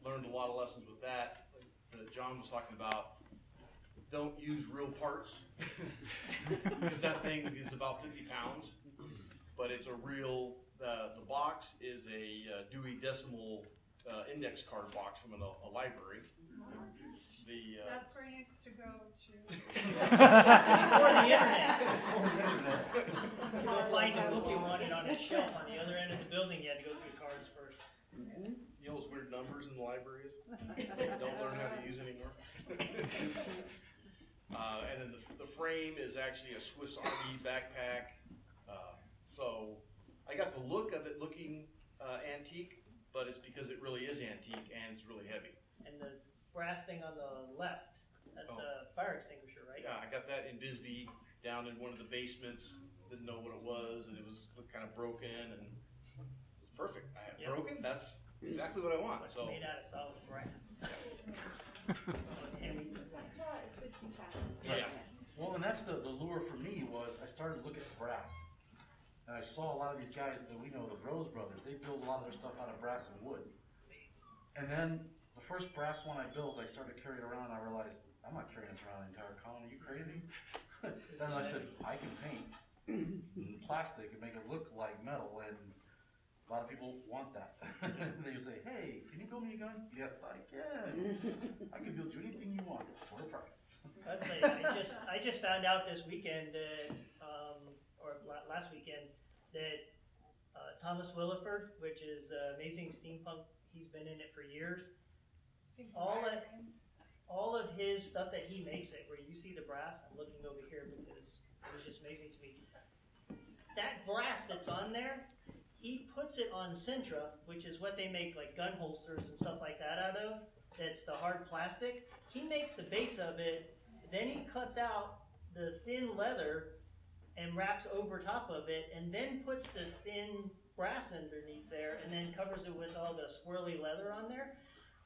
learned a lot of lessons with that. John was talking about, don't use real parts, because that thing is about 50 pounds, but it's a real, the box is a Dewey Decimal index card box from a library. That's where you used to go to. Or the internet. You go find the book you wanted on a shelf on the other end of the building. You had to go through cards first. You know those weird numbers in the libraries? Don't learn how to use anymore. And then the frame is actually a Swiss Army backpack. So I got the look of it looking antique, but it's because it really is antique and it's really heavy. And the brass thing on the left, that's a fire extinguisher, right? Yeah, I got that in Bisbee, down in one of the basements. Didn't know what it was, and it was kind of broken, and it was perfect. I have broken. That's exactly what I want. It's So made out of solid brass. It's heavy. That's why it's 50 pounds. yeah. Well, and that's the lure for me was I started looking at brass. And I saw a lot of these guys that we know, the Rose Brothers, they build a lot of their stuff out of brass and wood. And then the first brass one I built, I started carrying it around, and I realized, I'm not carrying this around the entire con, are you crazy? Then I said, I can paint plastic and make it look like metal, and a lot of people want that. They say, hey, can you build me a gun? Yes, I can. I can build you anything you want for a price. I'd say I just found out this weekend that, or last weekend, that Thomas Williford, which is Amazing Steampunk, he's been in it for years. All of his stuff that he makes it, where you see the brass, I'm looking over here because it was just amazing to me. That brass that's on there, he puts it on Sintra, which is what they make like gun holsters and stuff like that out of. That's the hard plastic. He makes the base of it, then he cuts out the thin leather and wraps over top of it, and then puts the thin brass underneath there, and then covers it with all the swirly leather on there.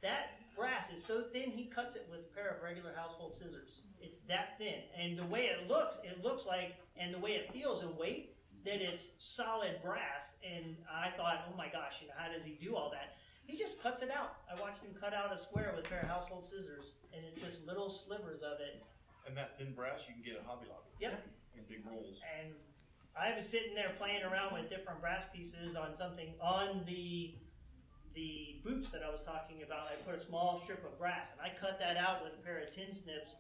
That brass is so thin, he cuts it with a pair of regular household scissors. It's that thin. And the way it looks like, and the way it feels in weight, that it's solid brass. And I thought, oh my gosh, how does he do all that? He just cuts it out. I watched him cut out a square with a pair of household scissors, and it's just little slivers of it. And that thin brass you can get at Hobby Lobby. Yep. In big rolls. And I was sitting there playing around with different brass pieces on something, on the boots that I was talking about. I put a small strip of brass, and I cut that out with a pair of tin snips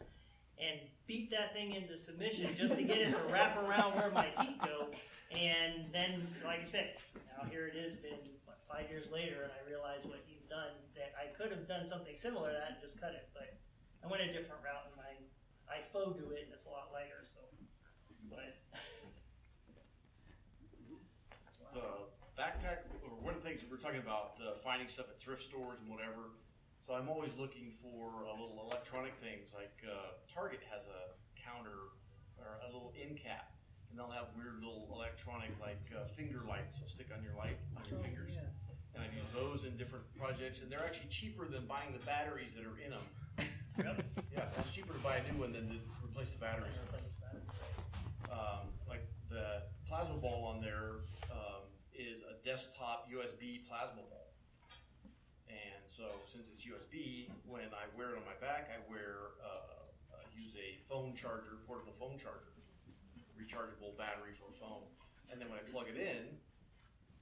and beat that thing into submission just to get it to wrap around where my feet go. And then, like I said, now here it is, been 5 years later, and I realize what he's done, that I could have done something similar to that and just cut it, but I went a different route, and I faux do it, and it's a lot lighter, so. But the backpack, or one of the things we're talking about, finding stuff at thrift stores and whatever. So I'm always looking for a little electronic things, like Target has a counter or a little end cap, and they'll have weird little electronic like finger lights that stick on your fingers. Yes. And I use those in different projects, and they're actually cheaper than buying the batteries that are in them. Yeah, it's cheaper to buy a new one than to replace the batteries. Like the plasma ball on there is a desktop USB plasma ball. And so since it's USB, when I wear it on my back, I use a phone charger, portable phone charger, rechargeable battery for a phone. And then when I plug it in,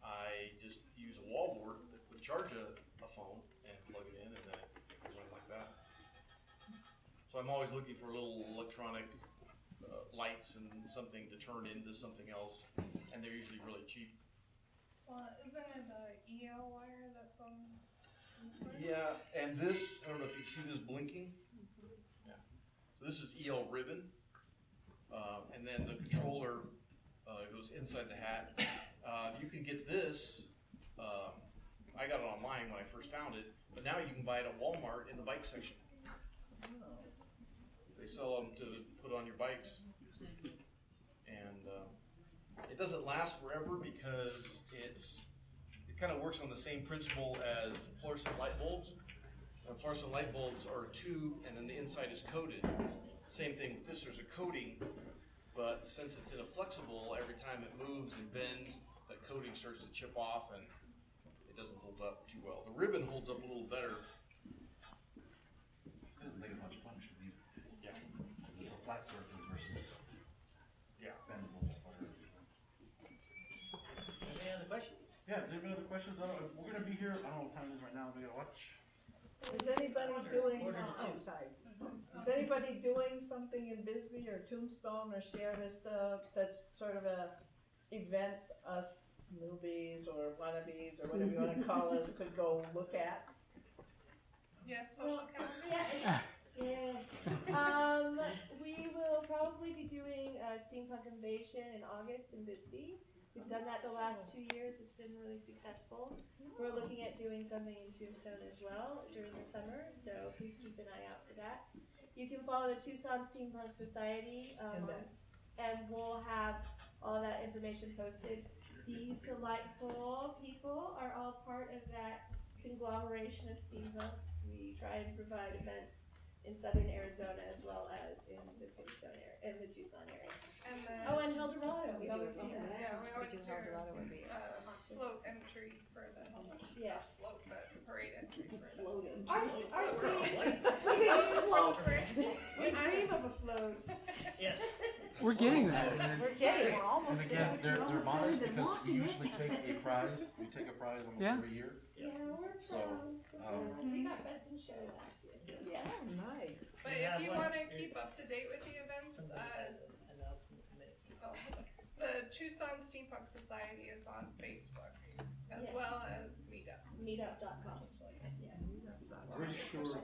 I just use a wall board that would charge a phone and plug it in, and then it runs like that. So I'm always looking for little electronic lights and something to turn into something else, and they're usually really cheap. Well, isn't it the EL wire that's on? Yeah, and this, I don't know if you see this blinking. Yeah. So this is EL ribbon, and then the controller goes inside the hat. You can get this, I got it online when I first found it, but now you can buy it at Walmart in the bike section. They sell them to put on your bikes. And it doesn't last forever because it kind of works on the same principle as fluorescent light bulbs. Fluorescent light bulbs are a tube, and then the inside is coated. Same thing with this, there's a coating, but since it's in a flexible, every time it moves and bends, that coating starts to chip off, and it doesn't hold up too well. The ribbon holds up a little better. It doesn't take as much punch. Yeah. It's a flat surface versus bendable. any other questions? Yeah, is there any other questions? If we're going to be here, I don't know what time it is right now. We got to watch. Is anybody doing, Quarter to two. sorry. Is anybody doing something in Bisbee or Tombstone or Sierra Vista that's sort of a event us newbies or wannabes or whatever you want to call us could go look at? Yes, social calendar. Yes. We will probably be doing a Steampunk Invasion in August in Bisbee. We've done that the last 2 years. It's been really successful. We're looking at doing something in Tombstone as well during the summer, so please keep an eye out for that. You can follow the Tucson Steampunk Society, and we'll have all that information posted. These delightful people are all part of that conglomeration of steampunks. We try and provide events in southern Arizona as well as in the Tombstone area, in the Tucson area. And then, And El Dorado. We always do that. yeah, we always do El Dorado every year. float entry for the Yes. not float, but parade entry for the We dream of a float. Yes. We're getting there. We're getting, we're almost And again, there. they're modest because we usually take a prize. We take a prize almost every year. Yeah, we're So, we got best in show last year. Yeah. Nice. But We have if you one want to here. keep up to date with the events, Somebody has an announcement to make. the Tucson Steampunk Society is on Facebook as well as Meetup. Meetup.com. Pretty sure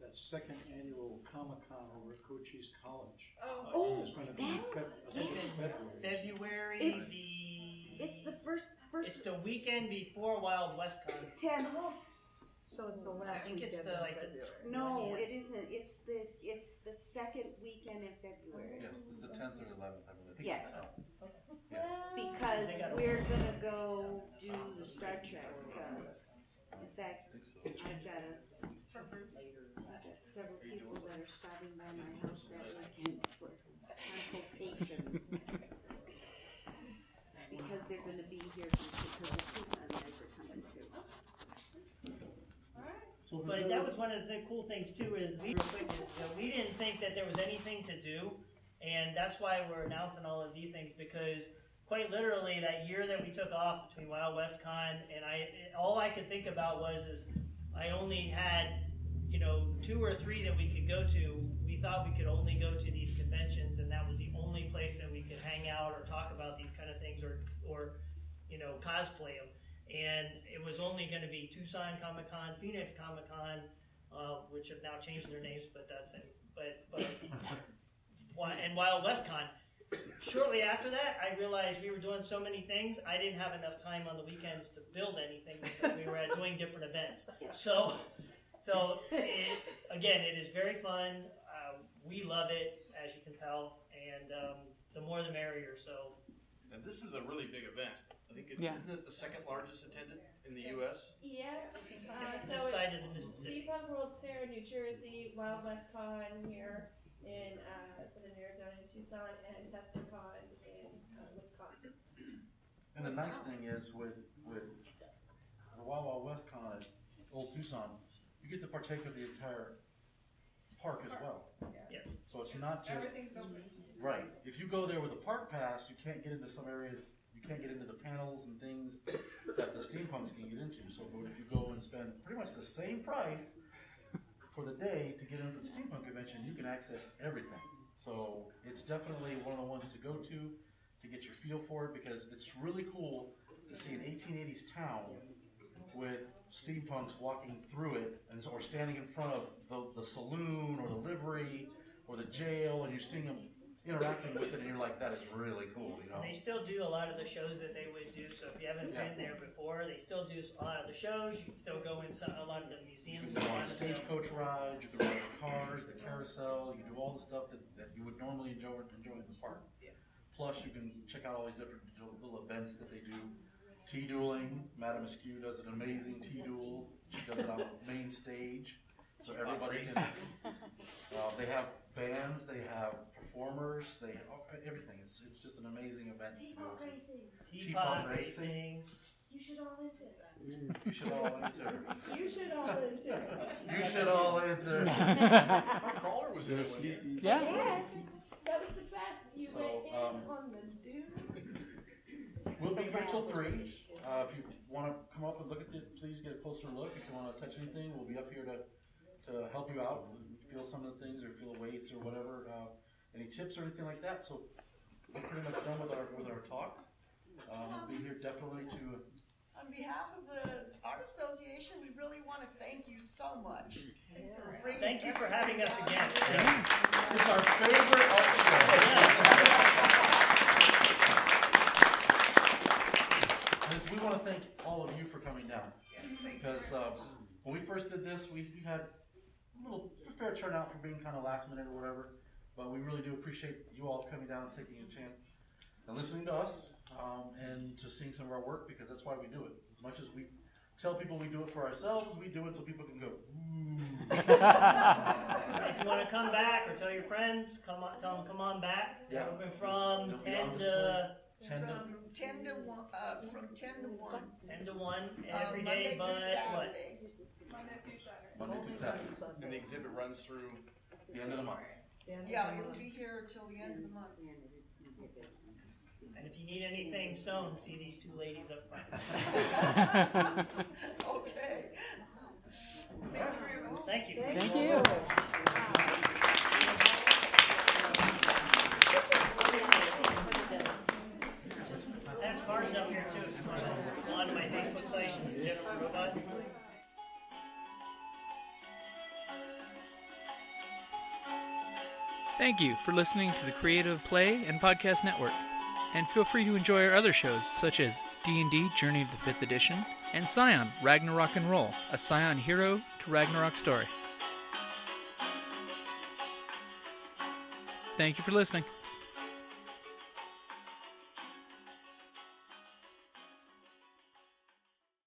that second annual Comic-Con over at Cochise College is going to be in February. February It's- the. It's the first It's It's the weekend before Wild West Con. 10th. So it's the I last think it's weekend the, in like, the- February. No, it isn't. It's the second weekend in February. Yes, this is the 10th or 11th, I believe. Yes. Yeah. Because we're gonna go do the Star Trek. In fact, I've got several people that are stopping by my house that weekend for consultation. Because they're gonna be here because the Tucson guys are coming too. But that was one of the cool things too. Is real quick, we didn't think that there was anything to do, and that's why we're announcing all of these things, because quite literally that year that we took off between Wild West Con and all I could think about was I only had 2 or 3 that we could go to. We thought we could only go to these conventions, and that was the only place that we could hang out or talk about these kind of things or cosplay them. And it was only going to be Tucson Comic Con, Phoenix Comic Con, which have now changed their names, but and Wild West Con. Shortly after that, I realized we were doing so many things, I didn't have enough time on the weekends to build anything because we were doing different events. So it is very fun. We love it, as you can tell, and the more the merrier. So, and this is a really big event. I think isn't it the second largest attended in the U.S.? Yes. So this side of the Mississippi. Steampunk World's Fair in New Jersey, Wild West Con here in Southern Arizona in Tucson, and TestinCon in Wisconsin. And the nice thing is with the Wild West Con at Old Tucson, you get to partake of the entire park as well. Yes. So it's not just Everything's open. right. If you go there with a park pass, you can't get into some areas. You can't get into the panels and things that the steampunks can get into. So if you go and spend pretty much the same price for the day to get into the steampunk convention, you can access everything. So it's definitely one of the ones to go to get your feel for it, because it's really cool to see an 1880s town with steampunks walking through it, or standing in front of the saloon or the livery or the jail, and you're seeing them interacting with it, and you're like, that is really cool, And they still do a lot of the shows that they would do. So if you haven't been there before, they still do a lot of the shows. You can still go in a lot of the museums. You can go on a stagecoach ride, you can ride the cars, the carousel, you do all the stuff that you would normally enjoy in the park. Plus, you can check out all these different little events that they do. Tea dueling, Madame Askew does an amazing tea duel. She does it on the main stage, so everybody can. They have bands, they have performers, they have everything. It's just an amazing event to go to. Teapot racing. You should all enter. You should all enter. You should all enter. You should all enter. Our crawler was there with you. Yeah. Yes, that was the best. You So, went in on the dudes. We'll be here till 3. If you want to come up and look at it, please get a closer look. If you want to touch anything, we'll be up here to help you out, feel some of the things, or feel weights or whatever. Any tips or anything like that. So we're pretty much done with our talk. We'll be here definitely to. On behalf of the Art Association, we really want to thank you so much. Thank you for having us again. It's our favorite art show. And we want to thank all of you for coming down. Because when we first did this, we had a fair turnout for being kind of last minute or whatever. But we really do appreciate you all coming down and taking a chance and listening to us and to seeing some of our work, because that's why we do it. As much as we tell people we do it for ourselves, we do it so people can go, ooh. If you want to come back or tell your friends, tell them come on back. Yeah. We're open from 10 to 1. From 10 to 1. 10 to 1 every Monday day, through but what? Saturday. Monday through Saturday. Monday through Saturday. And the exhibit runs through The end of the month. Yeah, it'll be here till the end of the month. And if you need anything sewn, see these two ladies up front. Okay. Thank you very much. Thank you. Thank you. I have cards up here too. If you want to go onto my Facebook site, General Robot. Thank you for listening to the Creative Play and Podcast Network. And feel free to enjoy our other shows, such as D&D Journey of the 5th Edition, and Scion, Ragnarok and Roll, a Scion hero to Ragnarok story. Thank you for listening.